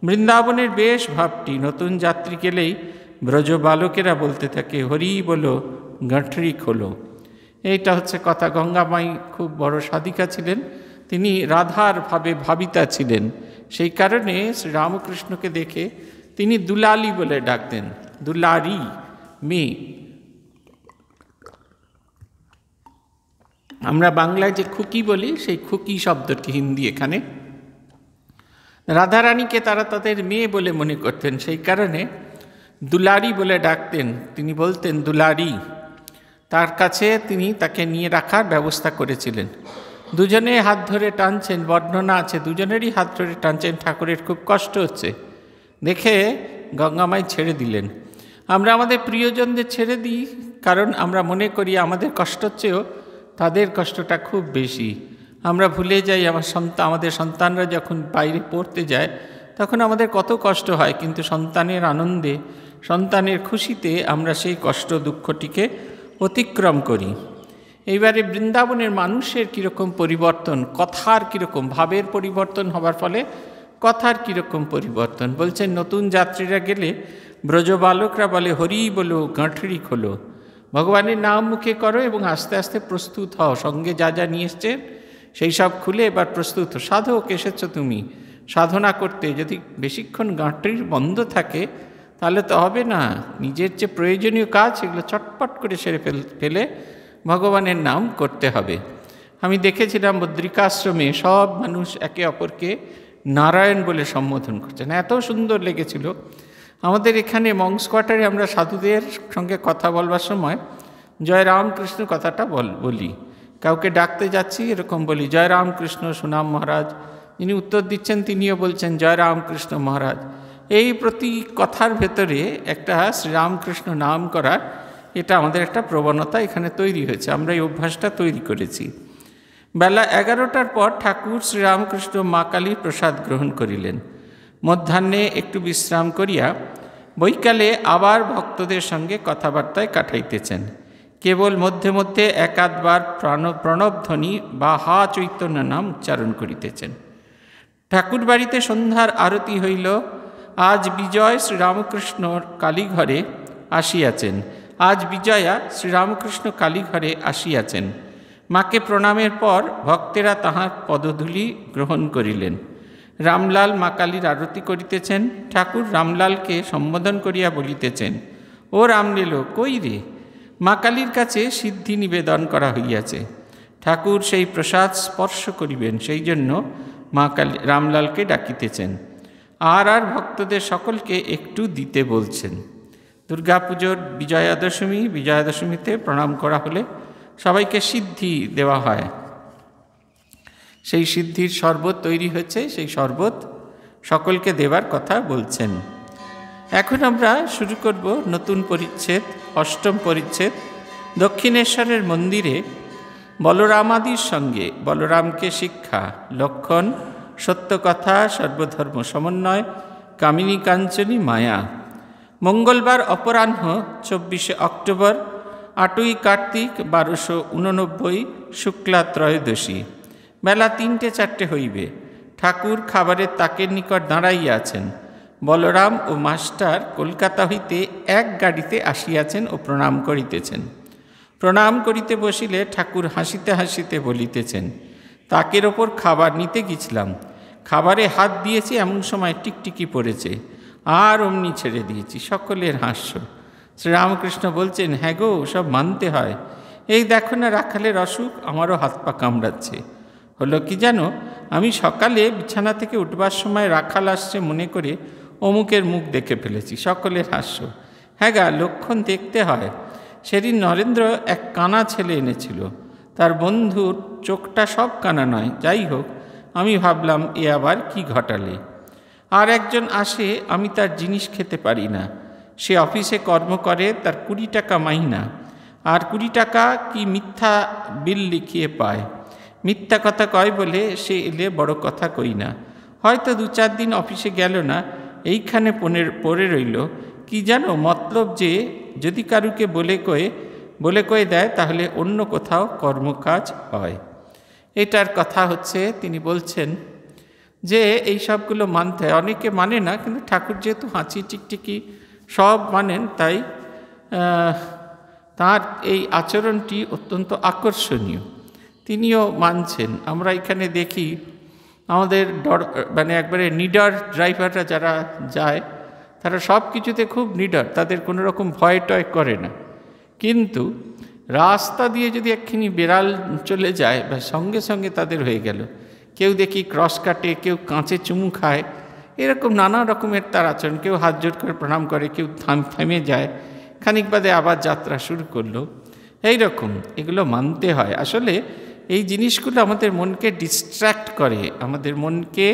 বৃন্দাবনের বেশ ভাবটি। নতুন যাত্রী গেলেই ব্রজ বালকেরা বলতে থাকে, হরি বলো, গাঁঠরি খোলো। এইটা হচ্ছে কথা। গঙ্গামাই খুব বড় সাধিকা ছিলেন, তিনি রাধার ভাবে ভাবিতা ছিলেন। সেই কারণে শ্রীরামকৃষ্ণকে দেখে তিনি দুলালি বলে ডাকতেন, দুলারি মেয়ে। আমরা বাংলায় যে খুকি বলি, সেই খুকি শব্দটি হিন্দি এখানে। রাধারানীকে তারা তাদের মেয়ে বলে মনে করতেন, সেই কারণে দুলারি বলে ডাকতেন। তিনি বলতেন, দুলারি। তার কাছে তিনি তাকে নিয়ে রাখার ব্যবস্থা করেছিলেন। দুজনে হাত ধরে টানছেন, বর্ণনা আছে, দুজনেরই হাত ধরে টানছেন। ঠাকুরের খুব কষ্ট হচ্ছে দেখে গঙ্গামাই ছেড়ে দিলেন। আমরা আমাদের প্রিয়জনদের ছেড়ে দিই, কারণ আমরা মনে করি আমাদের কষ্টর চেয়েও তাদের কষ্টটা খুব বেশি। আমরা ভুলে যাই আমাদের সন্তানরা যখন বাইরে পড়তে যায় তখন আমাদের কত কষ্ট হয়, কিন্তু সন্তানের আনন্দে, সন্তানের খুশিতে আমরা সেই কষ্ট দুঃখটিকে অতিক্রম করি। এইবারে বৃন্দাবনের মানুষের কীরকম পরিবর্তন, কথার কীরকম, ভাবের পরিবর্তন হবার ফলে কথার কীরকম পরিবর্তন। বলছেন, নতুন যাত্রীরা গেলে ব্রজবালকরা বলে, হরি বলো, গাঁঠরি খোলো। ভগবানের নাম মুখে করো এবং আস্তে আস্তে প্রস্তুত হও। সঙ্গে যা যা নিয়ে এসছেন সেই সব খুলে এবার প্রস্তুত হও। সাধক এসেছো তুমি সাধনা করতে, যদি বেশিক্ষণ গাঁটরির বন্ধ থাকে তাহলে তো হবে না। নিজের যে প্রয়োজনীয় কাজ সেগুলো চটপট করে সেরে ফেলে ভগবানের নাম করতে হবে। আমি দেখেছিলাম বদ্রিকাশ্রমে সব মানুষ একে অপরকে নারায়ণ বলে সম্বোধন করছেন, এত সুন্দর লেগেছিল। আমাদের এখানে মংস কোয়ার্টারে আমরা সাধুদের সঙ্গে কথা বলবার সময় জয় রামকৃষ্ণ কথাটা বলি। কাউকে ডাকতে যাচ্ছি এরকম বলি, জয় রামকৃষ্ণ সুনাম মহারাজ। যিনি উত্তর দিচ্ছেন তিনিও বলছেন জয় রামকৃষ্ণ মহারাজ। এই প্রতি কথার ভেতরে একটা শ্রীরামকৃষ্ণ নাম করার, এটা আমাদের একটা প্রবণতা এখানে তৈরি হয়েছে। আমরা এই অভ্যাসটা তৈরি করেছি। বেলা 11টার পর ঠাকুর শ্রীরামকৃষ্ণ মা কালীর প্রসাদ গ্রহণ করিলেন। মধ্যাহ্নে একটু বিশ্রাম করিয়া বৈকালে আবার ভক্তদের সঙ্গে কথাবার্তায় কাটাইতেছেন। কেবল মধ্যে মধ্যে একাধবার প্রণবধ্বনি বা হা চৈতন্য নাম উচ্চারণ করিতেছেন। ঠাকুর বাড়িতে সন্ধ্যার আরতি হইল। আজ বিজয় শ্রীরামকৃষ্ণর কালীঘরে আসিয়াছেন। আজ বিজয়া শ্রীরামকৃষ্ণ কালীঘরে আসিয়াছেন। মাকে প্রণামের পর ভক্তেরা তাহার পদধূলি গ্রহণ করিলেন। রামলাল মা কালীর আরতি করিতেছেন। ঠাকুর রামলালকে সম্বোধন করিয়া বলিতেছেন, ও রামলেলো, কই রে? মা কালীর কাছে সিদ্ধি নিবেদন করা হইয়াছে। ঠাকুর সেই প্রসাদ স্পর্শ করিবেন, সেই জন্য মা কালী রামলালকে ডাকিতেছেন। আর ভক্তদের সকলকে একটু দিতে বলছেন। দুর্গাপুজোর বিজয়া দশমীতে প্রণাম করা হলে সবাইকে সিদ্ধি দেওয়া হয়। সেই সিদ্ধির শরবত তৈরি হয়েছে, সেই শরবত সকলকে দেবার কথা বলছেন। এখন আমরা শুরু করব নতুন পরিচ্ছেদ, অষ্টম পরিচ্ছেদ। দক্ষিণেশ্বরের মন্দিরে বলরামাদির সঙ্গে বলরামকে শিক্ষা, লক্ষণ, সত্য কথা, সর্বধর্ম সমন্বয়, কামিনী কাঞ্চনী মায়া। মঙ্গলবার অপরাহ্ন 24শে অক্টোবর, 8ই কার্তিক 1289, শুক্লা ত্রয়োদশী। বেলা 3টে-4টে হইবে। ঠাকুর খাবারের তাকের নিকট দাঁড়াইয়া আছেন। বলরাম ও মাস্টার কলকাতা হইতে এক গাড়িতে আসিয়াছেন ও প্রণাম করিতেছেন। প্রণাম করিতে বসিলে ঠাকুর হাসিতে হাসিতে বলিতেছেন, তাকের ওপর খাবার নিতে গেছিলাম, খাবারে হাত দিয়েছি, এমন সময় টিকটিকি পড়েছে, আর অমনি ছেড়ে দিয়েছি। সকলের হাস্য। শ্রীরামকৃষ্ণ বলছেন, হ্যাঁ গো, সব মানতে হয়। এই দেখো না রাখালের অসুখ, আমারও হাত পা কামড়াচ্ছে। হলো কি জানো, আমি সকালে বিছানা থেকে উঠবার সময় রাখাল আসছে মনে করে অমুকের মুখ দেখে ফেলেছি। সকলের হাস্য। হ্যাঁ গা, লক্ষণ দেখতে হয়। সেদিন নরেন্দ্র এক কানা ছেলে এনেছিল, তার বন্ধুর চোখটা সব কানা নয়। যাই হোক, আমি ভাবলাম এ আবার কি ঘটালে। আর একজন আসে, আমি তার জিনিস খেতে পারি না। সে অফিসে কর্ম করে, তার 20 টাকা মাইনা, আর 20 টাকা কি মিথ্যা বিল লিখিয়ে পায়। মিথ্যা কথা কয় বলে সে এলে বড় কথা কই না। হয়তো 2-4 দিন অফিসে গেল না, এইখানে পড়ে রইল। কি জানো, মতলব যে যদি কারুকে বলে কয়ে দেয়, তাহলে অন্য কোথাও কর্মকাজ হয়। এটার কথা হচ্ছে, তিনি বলছেন যে এই সবগুলো মানতে হয়। অনেকে মানে না, কিন্তু ঠাকুর যেহেতু হাঁচি টিকটিকি সব মানেন, তাই তার এই আচরণটি অত্যন্ত আকর্ষণীয়। তিনিও মানছেন। আমরা এখানে দেখি আমাদের একবারে নিডার ড্রাইভাররা যারা যায়, তারা সব কিছুতে খুব নিডার, তাদের কোনো রকম ভয় টয় করে না। কিন্তু রাস্তা দিয়ে যদি একখানি বেড়াল চলে যায়, বা সঙ্গে সঙ্গে তাদের হয়ে গেল। কেউ দেখি ক্রস কাটে, কেউ কাঁচে চুমু খায়, এরকম নানা রকমের তার আচরণ। কেউ হাত জোড় করে প্রণাম করে, কেউ থেমে যায়, খানিক বাদে আবার যাত্রা শুরু করলো। এই রকম এগুলো মানতে হয়। আসলে এই জিনিসগুলো আমাদের মনকে ডিস্ট্র্যাক্ট করে, আমাদের মনকে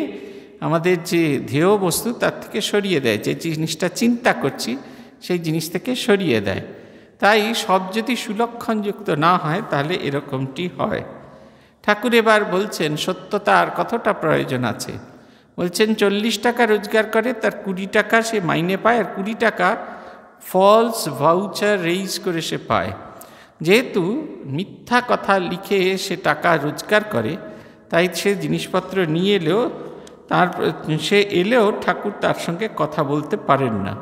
আমাদের যে ধ্যেয় বস্তু তার থেকে সরিয়ে দেয়। যে জিনিসটা চিন্তা করছি সেই জিনিস থেকে সরিয়ে দেয়। তাই সব যদি সুলক্ষণযুক্ত না হয়, তাহলে এরকমটি হয়। ঠাকুর এবার বলছেন সত্যতার কতটা প্রয়োজন আছে। বলছেন 40 টাকা রোজগার করে, তার 20 টাকা সে মাইনে পায়, আর 20 টাকা ফলস ভাউচার রেইজ করে সে পায়। যেহেতু মিথ্যা কথা লিখে সে টাকা রোজগার করে, তাই সে জিনিসপত্র নিয়ে এলেও ঠাকুর তার সঙ্গে কথা বলতে পারেন না।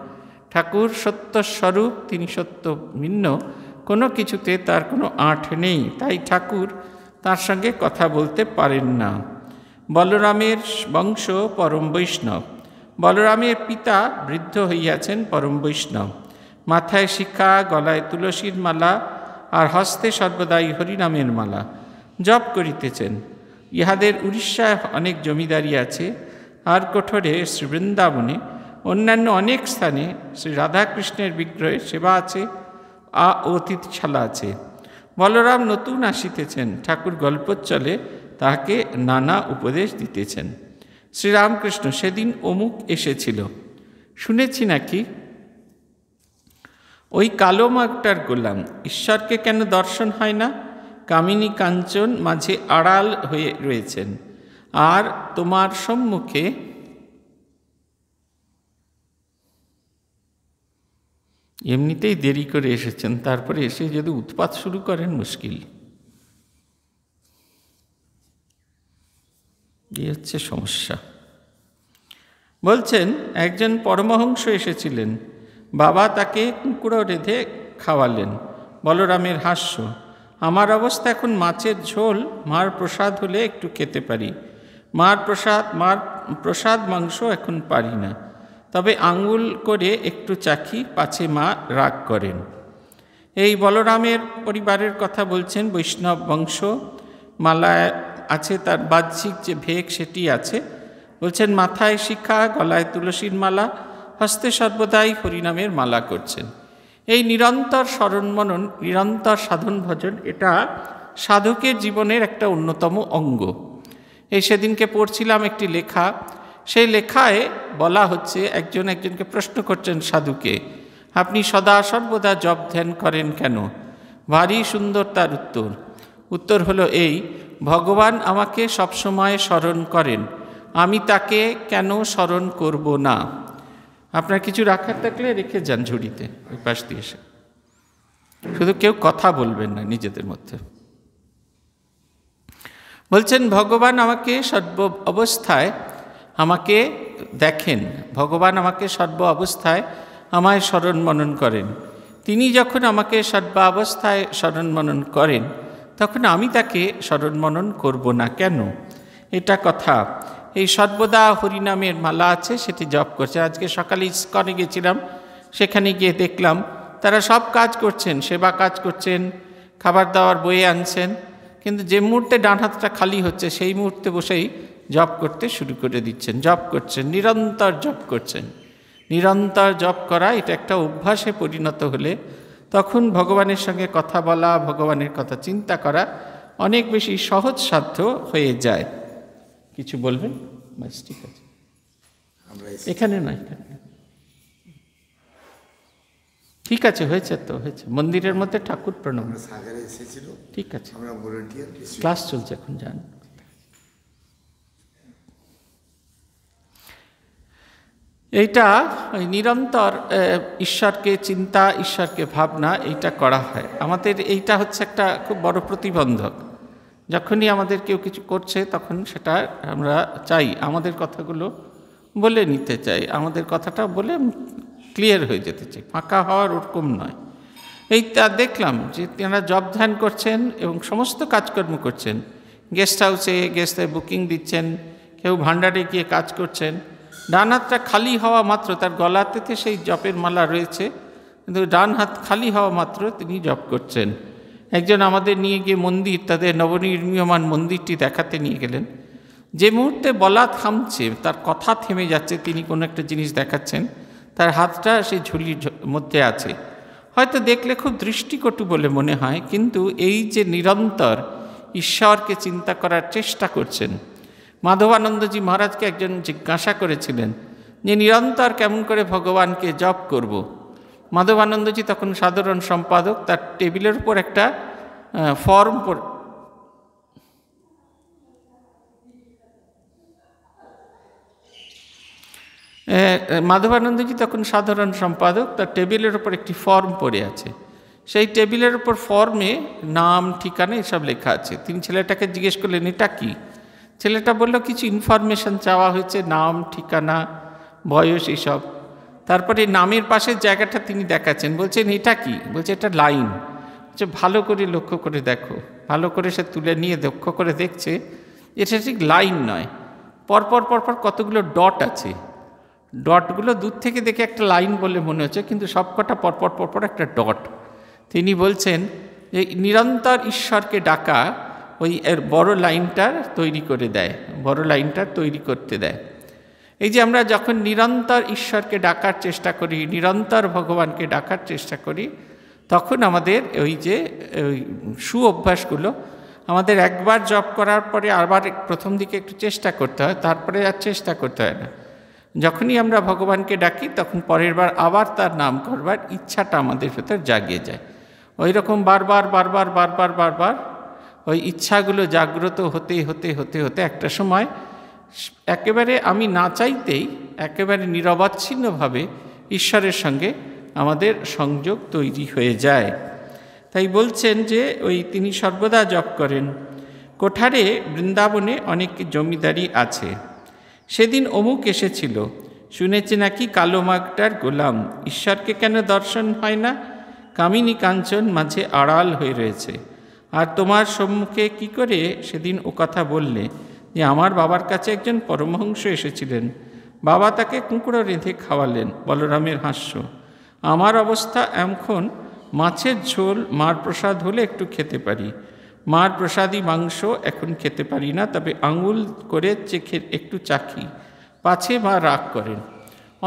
ঠাকুর সত্যস্বরূপ, তিনি সত্য ভিন্ন, কোনো কিছুতে তার কোনো আঁট নেই, তাই ঠাকুর তার সঙ্গে কথা বলতে পারেন না। বলরামের বংশ পরম বৈষ্ণব। বলরামের পিতা বৃদ্ধ হইয়াছেন, পরম বৈষ্ণব। মাথায় শিখা, গলায় তুলসীর মালা, আর হস্তে সর্বদাই হরিনামের মালা জপ করিতেছেন। ইহাদের উড়িষ্যায় অনেক জমিদারি আছে, আর কোঠরে শ্রী বৃন্দাবনে অন্যান্য অনেক স্থানে শ্রী রাধাকৃষ্ণের বিগ্রহের সেবা আছে, অতিথিশালা আছে। বলরাম নতুন আসিতেছেন, ঠাকুর গল্পচ্চলে তাহাকে নানা উপদেশ দিতেছেন। শ্রীরামকৃষ্ণ, সেদিন অমুক এসেছিল, শুনেছি নাকি? ওই কালো মাগটার গোলাম। ঈশ্বরকে কেন দর্শন হয় না? কামিনী কাঞ্চন মাঝে আড়াল হয়ে রয়েছেন, আর তোমার সম্মুখে এমনিতেই দেরি করে এসেছেন, তারপরে এসে যদি উৎপাত শুরু করেন, মুশকিল। এই হচ্ছে সমস্যা। বলছেন একজন পরমহংস এসেছিলেন, বাবা তাকে কুঁকড়ো রেঁধে খাওয়ালেন। বলরামের হাস্য, আমার অবস্থা এখন মাছের ঝোল, মার প্রসাদ হলে একটু খেতে পারি। মার প্রসাদ মাংস এখন পারি না, তবে আঙুল করে একটু চাখি, পাছে মা রাগ করেন। এই বলরামের পরিবারের কথা বলছেন। বৈষ্ণব বংশ, মালায় আছে তার বাহ্যিক যে ভেক সেটি আছে। বলছেন মাথায় শিখা, গলায় তুলসীর মালা, হস্তে সর্বদাই হরিনামের মালা করছেন। এই নিরন্তর স্মরণ মনন, নিরন্তর সাধন ভজন, এটা সাধকের জীবনের একটা অন্যতম অঙ্গ। এই সেদিনকে পড়ছিলাম একটি লেখা, সেই লেখায় বলা হচ্ছে একজনকে প্রশ্ন করছেন সাধুকে, আপনি সদা সর্বদা জপ ধ্যান করেন কেন? ভারী সুন্দর তার উত্তর হলো এই, ভগবান আমাকে সবসময় স্মরণ করেন, আমি তাকে কেন স্মরণ করব না? আপনার কিছু রাখার থাকলে রেখে যান ঝুড়িতে, ওই পাশ দিয়ে এসে। শুধু কেউ কথা বলবেন না নিজেদের মধ্যে। বলছেন ভগবান আমাকে সর্ব অবস্থায় আমাকে দেখেন, ভগবান আমাকে সর্ব অবস্থায় আমায় স্মরণ মনন করেন। তিনি যখন আমাকে সর্বাবস্থায় স্মরণ মনন করেন, তখন আমি তাকে স্মরণ মনন করব না কেন? এটা কথা। এই সর্বদা হরিনামের মালা আছে, সেটি জপ করছে। আজকে সকালে ইস্কনে গেছিলাম, সেখানে গিয়ে দেখলাম তারা সব কাজ করছেন, সেবা কাজ করছেন, খাবার দাবার বয়ে আনছেন, কিন্তু যে মুহূর্তে ডান হাতটা খালি হচ্ছে সেই মুহূর্তে বসেই জপ করতে শুরু করে দিচ্ছেন, জপ করছেন, নিরন্তর জপ করছেন। নিরন্তর জপ করা এটা একটা অভ্যাসে পরিণত হলে তখন ভগবানের সঙ্গে কথা বলা, ভগবানের কথা চিন্তা করা অনেক বেশি সহজসাধ্য হয়ে যায়। কিছু বলবেন? বাস, ঠিক আছে, এখানে নয়, এখানে ঠিক আছে, হয়েছে তো, হয়েছে। মন্দিরের মধ্যে ঠাকুর প্রণাম, ঠিক আছে, ক্লাস চলছে এখন, যান। এইটা নিরন্তর ঈশ্বরকে চিন্তা, ঈশ্বরকে ভাবনা, এইটা করা হয় আমাদের। এইটা হচ্ছে একটা খুব বড় প্রতিবন্ধক। যখনই আমাদের কেউ কিছু করছে তখন সেটা আমরা চাই আমাদের কথাগুলো বলে নিতে চাই, আমাদের কথাটা বলে ক্লিয়ার হয়ে যেতে চাই, ফাঁকা হওয়ার ওরকম নয়। এইটা দেখলাম যে তেনারা জপ ধ্যান করছেন এবং সমস্ত কাজকর্ম করছেন। গেস্ট হাউসে বুকিং দিচ্ছেন, কেউ ভান্ডারে গিয়ে কাজ করছেন। ডান হাতটা খালি হওয়া মাত্র, তার গলাতে সেই জপের মালা রয়েছে, কিন্তু ডান হাত খালি হওয়া মাত্র তিনি জপ করছেন। একজন আমাদের নিয়ে গিয়ে মন্দির, তাদের নবনির্মীয়মান মন্দিরটি দেখাতে নিয়ে গেলেন। যে মুহূর্তে বলা থামছে, তার কথা থেমে যাচ্ছে, তিনি কোনো একটা জিনিস দেখাচ্ছেন, তার হাতটা সেই ঝুলির মধ্যে আছে। হয়তো দেখলে খুব দৃষ্টিকটু বলে মনে হয়, কিন্তু এই যে নিরন্তর ঈশ্বরকে চিন্তা করার চেষ্টা করছেন। মাধবানন্দজি মহারাজকে একজন জিজ্ঞাসা করেছিলেন যে নিরন্তর কেমন করে ভগবানকে জপ করব। মাধবানন্দজি তখন সাধারণ সম্পাদক, তার টেবিলের উপর একটা ফর্ম মাধবানন্দজি তখন সাধারণ সম্পাদক, তার টেবিলের উপর একটি ফর্ম পড়ে আছে। সেই টেবিলের উপর ফর্মে নাম, ঠিকানা এসব লেখা আছে। তিনি ছেলেটাকে জিজ্ঞেস করলেন এটা কি? ছেলেটা বলল কিছু ইনফরমেশন চাওয়া হয়েছে, নাম, ঠিকানা, বয়স, এসব। তারপরে নামের পাশের জায়গাটা তিনি দেখাচ্ছেন, বলছেন এটা কি? বলছে এটা লাইন। বলছে ভালো করে লক্ষ্য করে দেখো। ভালো করে সে তুলে নিয়ে লক্ষ্য করে দেখছে এটা ঠিক লাইন নয়, পরপর পরপর কতগুলো ডট আছে। ডটগুলো দূর থেকে দেখে একটা লাইন বলে মনে হচ্ছে, কিন্তু সবকটা পরপর পরপর একটা ডট। তিনি বলছেন যে নিরন্তর ঈশ্বরকে ডাকা ওই এর বড় লাইনটা তৈরি করে দেয়, বড় লাইনটা তৈরি করতে দেয়। এই যে আমরা যখন নিরন্তর ঈশ্বরকে ডাকার চেষ্টা করি, নিরন্তর ভগবানকে ডাকার চেষ্টা করি, তখন আমাদের ওই যে ওই অভ্যাসগুলো, আমাদের একবার জপ করার পরে আবার প্রথম দিকে একটু চেষ্টা করতে হয়, তারপরে আর চেষ্টা করতে হয় না। যখনই আমরা ভগবানকে ডাকি তখন পরের বার আবার তার নাম করবার ইচ্ছাটা আমাদের ভেতর জাগিয়ে যায়। ওই রকম বারবার বারবার বারবার বারবার ওই ইচ্ছাগুলো জাগ্রত হতে হতে হতে হতে একটা সময় একেবারে আমি না চাইতেই একেবারে নিরবচ্ছিন্নভাবে ঈশ্বরের সঙ্গে আমাদের সংযোগ তৈরি হয়ে যায়। তাই বলছেন যে ওই তিনি সর্বদা জপ করেন। কোঠারে বৃন্দাবনে অনেক জমিদারি আছে। সেদিন অমুক এসেছিল, শুনেছে নাকি কালো মাগটার গোলাম, ঈশ্বরকে কেন দর্শন হয় না? কামিনী কাঞ্চন মাঝে আড়াল হয়ে রয়েছে। আর তোমার সম্মুখে কি করে সেদিন ও কথা বললে যে আমার বাবার কাছে একজন পরমহংস এসেছিলেন, বাবা তাকে কুঁকড়ো রেঁধে খাওয়ালেন। বলরামের হাস্য। আমার অবস্থা এখন মাছের ঝোল মার প্রসাদ হলে একটু খেতে পারি, মার প্রসাদী মাংস এখন খেতে পারি না, তবে আঙুল করে চেখে একটু চাখি, পাছে মা রাগ করেন।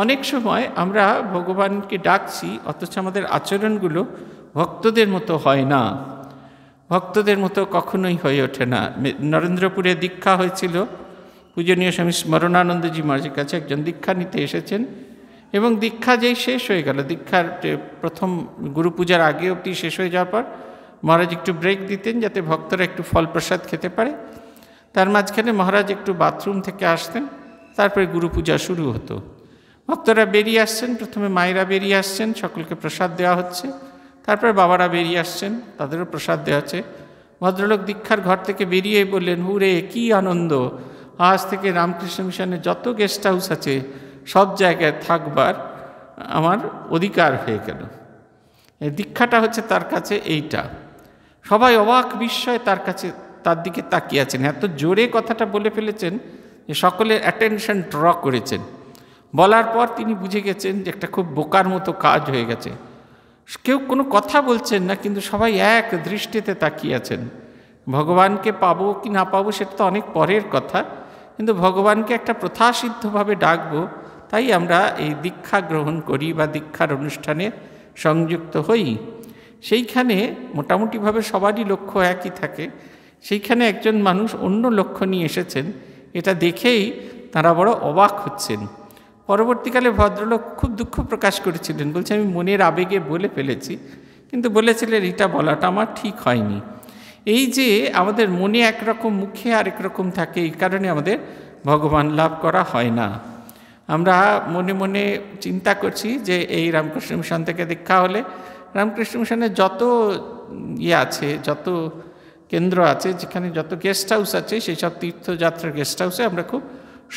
অনেক সময় আমরা ভগবানকে ডাকছি, অথচ আমাদের আচরণগুলো ভক্তদের মতো হয় না। ভক্তদের মতো কখনোই হয়ে ওঠে না। নরেন্দ্রপুরে দীক্ষা হয়েছিল, পূজনীয় স্বামী স্মরণানন্দজি মহারাজের কাছে একজন দীক্ষা নিতে এসেছেন, এবং দীক্ষা যেই শেষ হয়ে গেল, দীক্ষার প্রথম গুরু পূজার আগে অবধি শেষ হয়ে যাওয়ার পর মহারাজ একটু ব্রেক দিতেন যাতে ভক্তরা একটু ফল প্রসাদ খেতে পারে। তার মাঝখানে মহারাজ একটু বাথরুম থেকে আসতেন, তারপরে গুরু পূজা শুরু হতো। ভক্তরা বেরিয়ে আসছেন, প্রথমে মায়েরা বেরিয়ে আসছেন, সকলকে প্রসাদ দেওয়া হচ্ছে, তারপরে বাবারা বেরিয়ে আসছেন, তাদেরও প্রসাদ দেওয়া হচ্ছে। ভদ্রলোক দীক্ষার ঘর থেকে বেরিয়ে বললেন, হুরে কি আনন্দ, আজ থেকে রামকৃষ্ণ মিশনের যত গেস্ট হাউস আছে সব জায়গায় থাকবার আমার অধিকার হয়ে গেল। এই দীক্ষাটা হচ্ছে তার কাছে এইটা। সবাই অবাক বিস্ময়ে তার দিকে তাকিয়ে আছেন। এত জোরে কথাটা বলে ফেলেছেন যে সকলের অ্যাটেনশন ড্র করেছেন। বলার পর তিনি বুঝে গেছেন যে একটা খুব বোকার মতো কাজ হয়ে গেছে। কেউ কোনো কথা বলছেন না, কিন্তু সবাই এক দৃষ্টিতে তাকিয়ে আছেন। ভগবানকে পাবো কি না পাবো সেটা তো অনেক পরের কথা, কিন্তু ভগবানকে একটা প্রথাসিদ্ধভাবে ডাকবো, তাই আমরা এই দীক্ষা গ্রহণ করি বা দীক্ষার অনুষ্ঠানে সংযুক্ত হই। সেইখানে মোটামুটিভাবে সবারই লক্ষ্য একই থাকে। সেইখানে একজন মানুষ অন্য লক্ষ্য নিয়ে এসেছেন, এটা দেখেই তারা বড় অবাক হচ্ছেন। পরবর্তীকালে ভদ্রলোক খুব দুঃখ প্রকাশ করেছিলেন, বলছে আমি মনের আবেগে বলে ফেলেছি, কিন্তু বলেছিলেন এটা বলাটা আমার ঠিক হয়নি। এই যে আমাদের মনে একরকম মুখে আরেক রকম থাকে, এই কারণে আমাদের ভগবান লাভ করা হয় না। আমরা মনে মনে চিন্তা করছি যে এই রামকৃষ্ণ মিশন থেকে দীক্ষা হলে রামকৃষ্ণ মিশনের যত আছে, যত কেন্দ্র আছে, যেখানে যত গেস্ট হাউস আছে, সেই সব তীর্থযাত্রার গেস্ট হাউসে আমরা খুব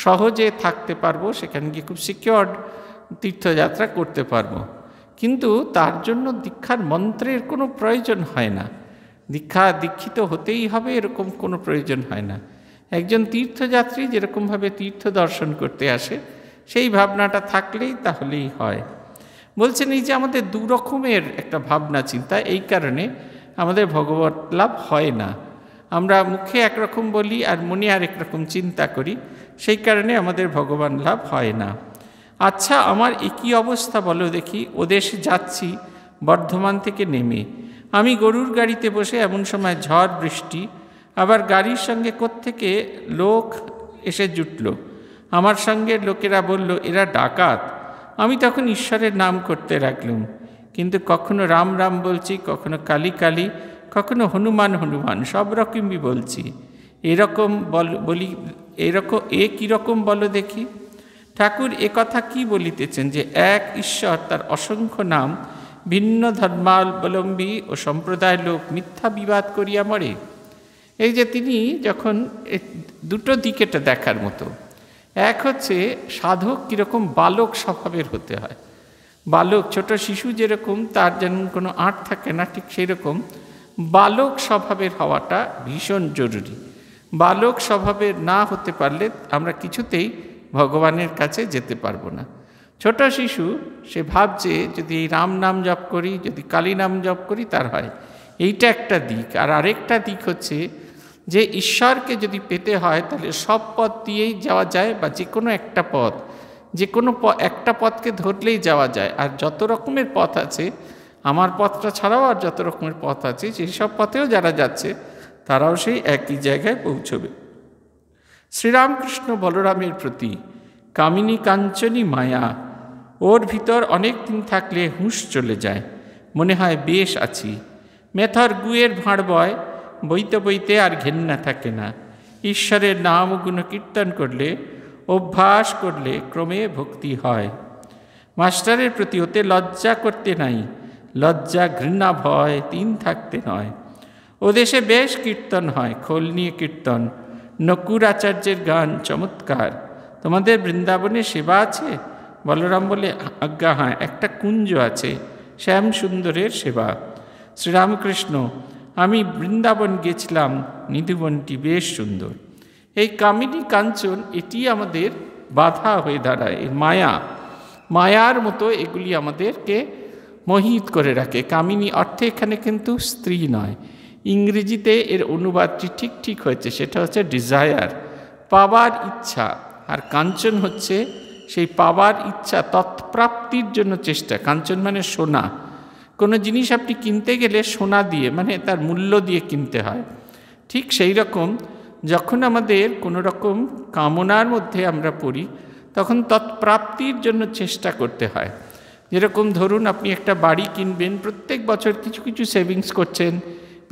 সহজে থাকতে পারবো, সেখানে গিয়ে খুব সিকিওর্ড তীর্থযাত্রা করতে পারবো। কিন্তু তার জন্য দীক্ষার মন্ত্রের কোনো প্রয়োজন হয় না। দীক্ষিত হতেই হবে এরকম কোনো প্রয়োজন হয় না। একজন তীর্থযাত্রী যেরকমভাবে তীর্থ দর্শন করতে আসে, সেই ভাবনাটা থাকলেই তাহলেই হয়। বলছেন এই যে আমাদের দু রকমের একটা ভাবনা চিন্তা, এই কারণে আমাদের ভগবত লাভ হয় না। আমরা মুখে একরকম বলি আর মনে আরেক রকম চিন্তা করি, সেই কারণে আমাদের ভগবান লাভ হয় না। আচ্ছা, আমার একই অবস্থা বলো দেখি। ওদেশে যাচ্ছি বর্ধমান থেকে নেমে, আমি গরুর গাড়িতে বসে, এমন সময় ঝড় বৃষ্টি, আবার গাড়ির সঙ্গে কোত্থেকে লোক এসে জুটল। আমার সঙ্গে লোকেরা বলল এরা ডাকাত। আমি তখন ঈশ্বরের নাম করতে লাগলুম, কিন্তু কখনো রাম রাম বলছি, কখনো কালী কালী, কখনো হনুমান হনুমান, সব রকমই বলছি। এরকম বলি, এরকম কীরকম বলো দেখি। ঠাকুর কথা কি বলিতেছেন যে এক ঈশ্বর, তার অসংখ্য নাম, ভিন্ন ধর্মাবলম্বী ও সম্প্রদায়ের লোক মিথ্যা বিবাদ করিয়া মরে। এই যে তিনি যখন দুটো দিকেটা দেখার মতো, এক হচ্ছে সাধক কীরকম বালক স্বভাবের হতে হয়। বালক, ছোট শিশু যেরকম তার যেমন কোনো আঁট থাকে না, ঠিক সেই রকম বালক স্বভাবের হওয়াটা ভীষণ জরুরি। বালক স্বভাবের না হতে পারলে আমরা কিছুতেই ভগবানের কাছে যেতে পারবো না। ছোট শিশু সে ভাবছে যদি এই রাম নাম জপ করি, যদি কালী নাম জপ করি তার হয়, এইটা একটা দিক। আর আরেকটা দিক হচ্ছে যে ঈশ্বরকে যদি পেতে হয় তাহলে সব পথ দিয়েই যাওয়া যায়, বা যে কোনো একটা পথ, যে কোনো একটা পথকে ধরলেই যাওয়া যায়। আর যত রকমের পথ আছে, আমার পথটা ছাড়াও আর যত রকমের পথ আছে, সেই সব পথেও যারা যাচ্ছে তারাও সেই একই জায়গায় পৌঁছবে। শ্রীরামকৃষ্ণ বলরামের প্রতি কামিনী কাঞ্চনী মায়া, ওর ভিতর অনেক দিন থাকলে হুঁশ চলে যায়, মনে হয় বেশ আছি। মেথর গুয়ের ভাঁড় বয়, বইতে বইতে আর ঘেন্না থাকে না। ঈশ্বরের নাম ও গুণ কীর্তন করলে, অভ্যাস করলে ক্রমে ভক্তি হয়। মাস্টারের প্রতি ওতে লজ্জা করতে নাই, লজ্জা ঘৃণা ভয় তিন থাকতে নয়। ও দেশে বেশ কীর্তন হয়, খোল নিয়ে কীর্তন, নকুর আচার্যের গান চমৎকার। তোমাদের বৃন্দাবনে সেবা আছে? বলরাম বলে, আজ্ঞা হ্যাঁ, একটা কুঞ্জ আছে, শ্যাম সুন্দরের সেবা। শ্রীরামকৃষ্ণ, আমি বৃন্দাবন গেছিলাম, নিধুবনটি বেশ সুন্দর। এই কামিনী কাঞ্চন, এটি আমাদের বাধা হয়ে দাঁড়ায়। এই মায়ার মতো এগুলি আমাদেরকে মোহিত করে রাখে। কামিনী অর্থে এখানে কিন্তু স্ত্রী নয়, ইংরেজিতে এর অনুবাদটি ঠিক হয়েছে, সেটা হচ্ছে ডিজায়ার, পাবার ইচ্ছা। আর কাঞ্চন হচ্ছে সেই পাবার ইচ্ছা, তৎপ্রাপ্তির জন্য চেষ্টা। কাঞ্চন মানে সোনা, কোনো জিনিস আপনি কিনতে গেলে সোনা দিয়ে, মানে তার মূল্য দিয়ে কিনতে হয়। ঠিক সেই রকম যখন আমাদের কোনো রকম কামনার মধ্যে আমরা পড়ি, তখন তৎপ্রাপ্তির জন্য চেষ্টা করতে হয়। যেরকম ধরুন আপনি একটা বাড়ি কিনবেন, প্রত্যেক বছর কিছু কিছু সেভিংস করছেন,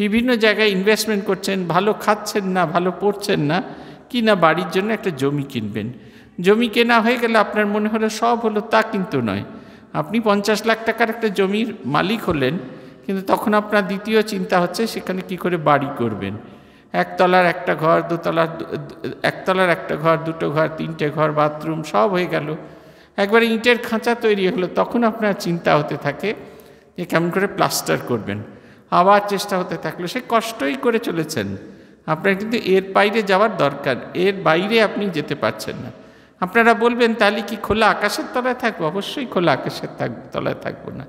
বিভিন্ন জায়গায় ইনভেস্টমেন্ট করছেন, ভালো খাচ্ছেন না, ভালো পড়ছেন না, কি না বাড়ির জন্য একটা জমি কিনবেন। জমি কেনা হয়ে গেলে আপনার মনে হলো সব হলো, তা কিন্তু নয়। আপনি 50 লাখ টাকার একটা জমির মালিক হলেন, কিন্তু তখন আপনার দ্বিতীয় চিন্তা হচ্ছে সেখানে কি করে বাড়ি করবেন। একতলার একটা ঘর, একতলার একটা ঘর, দুটো ঘর, তিনটে ঘর, বাথরুম সব হয়ে গেল, একবারে ইটের খাঁচা তৈরি হলো। তখন আপনার চিন্তা হতে থাকে যে কেমন করে প্লাস্টার করবেন। আবার চেষ্টা হতে থাকলো, সে কষ্টই করে চলেছেন, আপনার কিন্তু এর বাইরে যাওয়ার দরকার, এর বাইরে আপনি যেতে পারছেন না। আপনারা বলবেন তাহলে কি খোলা আকাশের তলায় থাকবো? অবশ্যই খোলা আকাশের তলায় থাকবো না।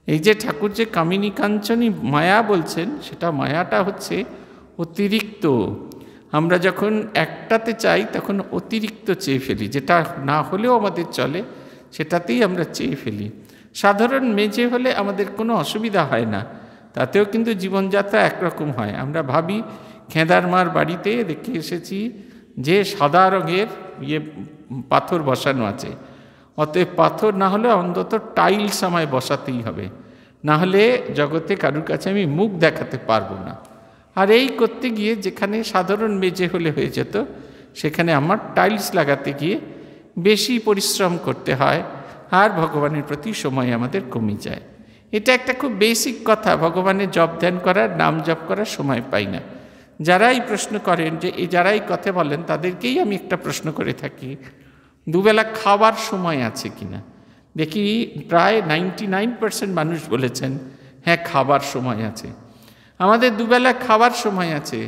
এই যে ঠাকুর যে কামিনী কাঞ্চনী মায়া বলছেন, সেটা মায়াটা হচ্ছে অতিরিক্ত। আমরা যখন একটাতে চাই তখন অতিরিক্ত চেয়ে ফেলি, যেটা না হলেও আমাদের চলে সেটাতেই আমরা চেয়ে ফেলি। সাধারণ মেঝে হলে আমাদের কোনো অসুবিধা হয় না, তাতেও কিন্তু জীবনযাত্রা একরকম হয়। আমরা ভাবি খেঁদার মার বাড়িতে দেখে এসেছি যে সাদা রঙের পাথর বসানো আছে, অতএব পাথর না হলে অন্তত টাইলস আমায় বসাতেই হবে, না হলে জগতে কারুর কাছে আমি মুখ দেখাতে পারবো না। আর এই করতে গিয়ে যেখানে সাধারণ মেঝে হলে হয়ে যেত, সেখানে আমার টাইলস লাগাতে গিয়ে বেশি পরিশ্রম করতে হয়, আর ভগবানের প্রতি সময় আমাদের কমে যায়। এটা একটা খুব বেসিক কথা। ভগবানের জপ ধ্যান করার, নাম জপ করার সময় পাই না। যারাই প্রশ্ন করেন, যে এই যারাই কথা বলেন, তাদেরকেই আমি একটা প্রশ্ন করে থাকি, দুবেলা খাওয়ার সময় আছে কিনা। দেখি প্রায় 99% মানুষ বলেছেন হ্যাঁ খাবার সময় আছে। আমাদের দুবেলা খাওয়ার সময় আছে,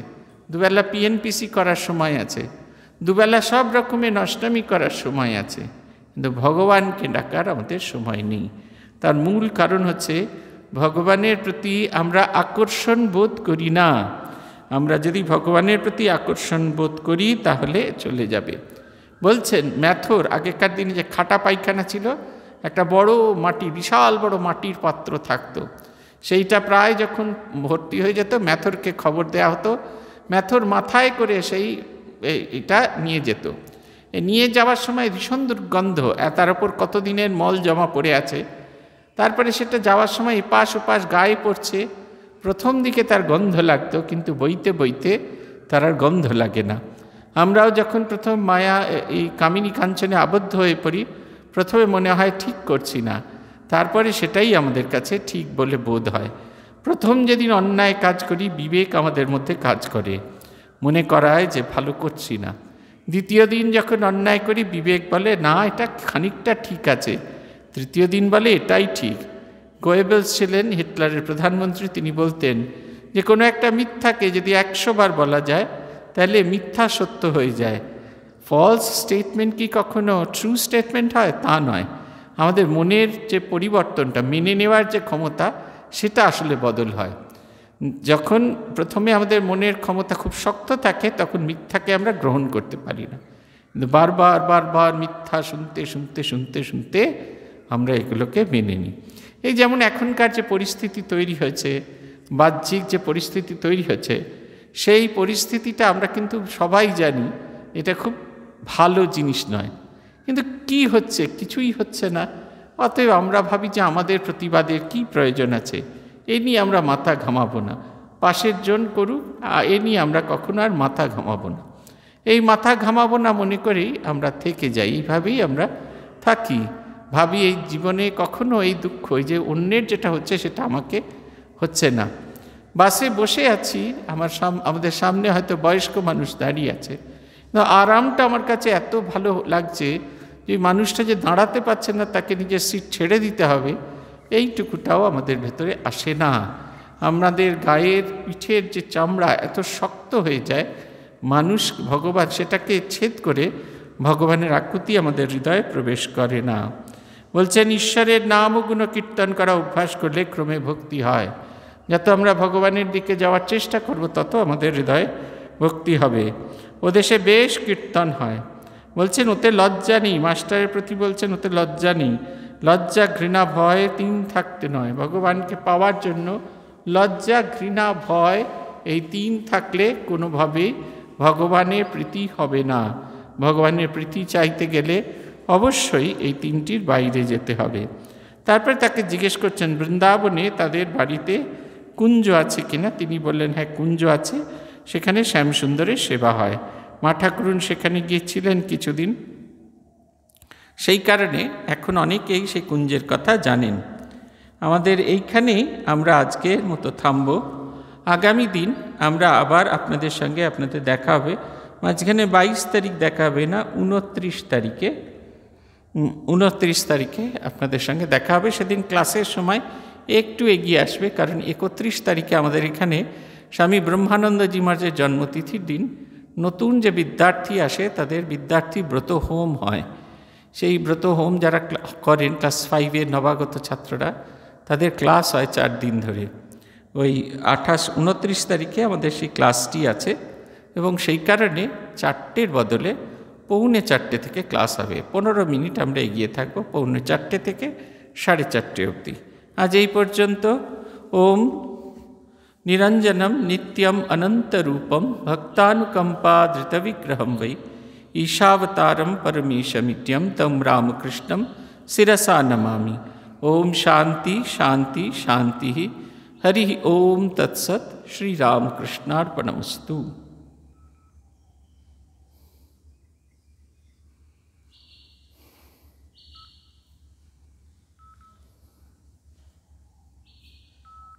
দুবেলা পিএনপিসি করার সময় আছে, দুবেলা সব রকমের নষ্টামি করার সময় আছে, কিন্তু ভগবানকে ডাকার আমাদের সময় নেই। তার মূল কারণ হচ্ছে ভগবানের প্রতি আমরা আকর্ষণ বোধ করি না। আমরা যদি ভগবানের প্রতি আকর্ষণ বোধ করি তাহলে চলে যাবে। বলছেন ম্যাথর, আগেকার দিনে যে খাটা পায়খানা ছিল, একটা বড় মাটি, বিশাল বড় মাটির পাত্র থাকতো, সেইটা প্রায় যখন ভর্তি হয়ে যেত ম্যাথরকে খবর দেওয়া হতো, ম্যাথর মাথায় করে সেই এটা নিয়ে যেত। নিয়ে যাওয়ার সময় ভীষণ দুর্গন্ধ, তার ওপর কতদিনের মল জমা পড়ে আছে, তারপরে সেটা যাওয়ার সময় এপাশ ওপাশ গায়ে পড়ছে। প্রথম দিকে তার গন্ধ লাগতো, কিন্তু বইতে বইতে তার আর গন্ধ লাগে না। আমরাও যখন প্রথম মায়া এই কামিনী কাঞ্চনে আবদ্ধ হয়ে পড়ি, প্রথমে মনে হয় ঠিক করছি না, তারপরে সেটাই আমাদের কাছে ঠিক বলে বোধ হয়। প্রথম যেদিন অন্যায় কাজ করি, বিবেক আমাদের মধ্যে কাজ করে, মনে করায় যে ভালো করছি না। দ্বিতীয় দিন যখন অন্যায় করি, বিবেক বলে না এটা খানিকটা ঠিক আছে। তৃতীয় দিন বলে এটাই ঠিক। গোয়েবেলস ছিলেন হিটলারের প্রধানমন্ত্রী, তিনি বলতেন যে কোনো একটা মিথ্যাকে যদি 100 বার বলা যায় তাহলে মিথ্যা সত্য হয়ে যায়। ফলস স্টেটমেন্ট কি কখনো ট্রু স্টেটমেন্ট হয়? তা নয়। আমাদের মনের যে পরিবর্তনটা, মেনে নেওয়ার যে ক্ষমতা, সেটা আসলে বদল হয়। যখন প্রথমে আমাদের মনের ক্ষমতা খুব শক্ত থাকে, তখন মিথ্যাকে আমরা গ্রহণ করতে পারি না, কিন্তু বারবার বারবার মিথ্যা শুনতে শুনতে শুনতে শুনতে আমরা এগুলোকে মেনে নিই। এই যেমন এখনকার যে পরিস্থিতি তৈরি হয়েছে, বাহ্যিক যে পরিস্থিতি তৈরি হয়েছে, সেই পরিস্থিতিটা আমরা কিন্তু সবাই জানি এটা খুব ভালো জিনিস নয়, কিন্তু কি হচ্ছে? কিছুই হচ্ছে না। অতএব আমরা ভাবি যে আমাদের প্রতিবাদের কি প্রয়োজন আছে, এ নিয়ে আমরা মাথা ঘামাবো না, পাশের জন করুক, এ নিয়ে আমরা কখনো আর মাথা ঘামাবো না। এই মাথা ঘামাবো না মনে করেই আমরা থেকে যাই, এইভাবেই আমরা থাকি। ভাবি এই জীবনে কখনো এই দুঃখ, এই যে অন্যের যেটা হচ্ছে সেটা আমাকে হচ্ছে না। বাসে বসে আছি, আমাদের সামনে হয়তো বয়স্ক মানুষ দাঁড়িয়ে আছে, আরামটা আমার কাছে এত ভালো লাগছে যে মানুষটা যে দাঁড়াতে পারছে না, তাকে নিজের সিট ছেড়ে দিতে হবে, এইটুকুটাও আমাদের ভেতরে আসে না। আমাদের গায়ের পিঠের যে চামড়া এত শক্ত হয়ে যায়, মানুষ ভগবান সেটাকে ছেদ করে ভগবানের আকুতি আমাদের হৃদয়ে প্রবেশ করে না। বলছেন ঈশ্বরের নাম ও গুণ কীর্তন করা অভ্যাস করলে ক্রমে ভক্তি হয়। যত আমরা ভগবানের দিকে যাওয়ার চেষ্টা করব, তত আমাদের হৃদয়ে ভক্তি হবে। ও দেশে বেশ কীর্তন হয়। বলছেন ওতে লজ্জা নেই, মাস্টারের প্রতি বলছেন ওতে লজ্জা নেই। লজ্জা ঘৃণা ভয় তিন থাকতে নয়। ভগবানকে পাওয়ার জন্য লজ্জা ঘৃণা ভয় এই তিন থাকলে কোনোভাবেই ভগবানের প্রীতি হবে না। ভগবানের প্রীতি চাইতে গেলে অবশ্যই এই তিনটির বাইরে যেতে হবে। তারপরে তাকে জিজ্ঞেস করছেন বৃন্দাবনে তাদের বাড়িতে কুঞ্জ আছে কিনা। তিনি বললেন হ্যাঁ কুঞ্জ আছে, সেখানে শ্যামসুন্দরের সেবা হয়। মা ঠাকুরুন সেখানে গিয়েছিলেন কিছুদিন, সেই কারণে এখন অনেকেই সেই কুঞ্জের কথা জানেন। আমাদের এইখানেই আমরা আজকের মতো থামব। আগামী দিন আমরা আবার আপনাদের সঙ্গে আপনাদের দেখা হবে। মাঝখানে 22 তারিখ দেখা হবে না, 29 তারিখে আপনাদের সঙ্গে দেখা হবে। সেদিন ক্লাসের সময় একটু এগিয়ে আসবে, কারণ 31 তারিখে আমাদের এখানে স্বামী ব্রহ্মানন্দজি মহারাজের জন্মতিথির দিন নতুন যে বিদ্যার্থী আসে তাদের বিদ্যার্থী ব্রত হোম হয়। সেই ব্রত হোম যারা করেন ক্লাস 5-এর নবাগত ছাত্ররা, তাদের ক্লাস হয় 4 দিন ধরে। ওই 29 তারিখে আমাদের সেই ক্লাসটি আছে এবং সেই কারণে 4টের বদলে 3:45 থেকে ক্লাস হবে। 15 মিনিট আমরা এগিয়ে থাকবো, 3:45 থেকে 4:30 অবধি। আজ এই পর্যন্ত। ওম নিরঞ্জনম নিত্যম অনন্তরূপম ভক্তানুকম্পাধৃতবিগ্রহম বৈ ईशावतारं परमेशमित्यं तं रामकृष्णं शिरसा नमामि। ओम शांति शांति शांति। हरि ओम तत्सत्। श्री रामकृष्णार्पणमस्तु।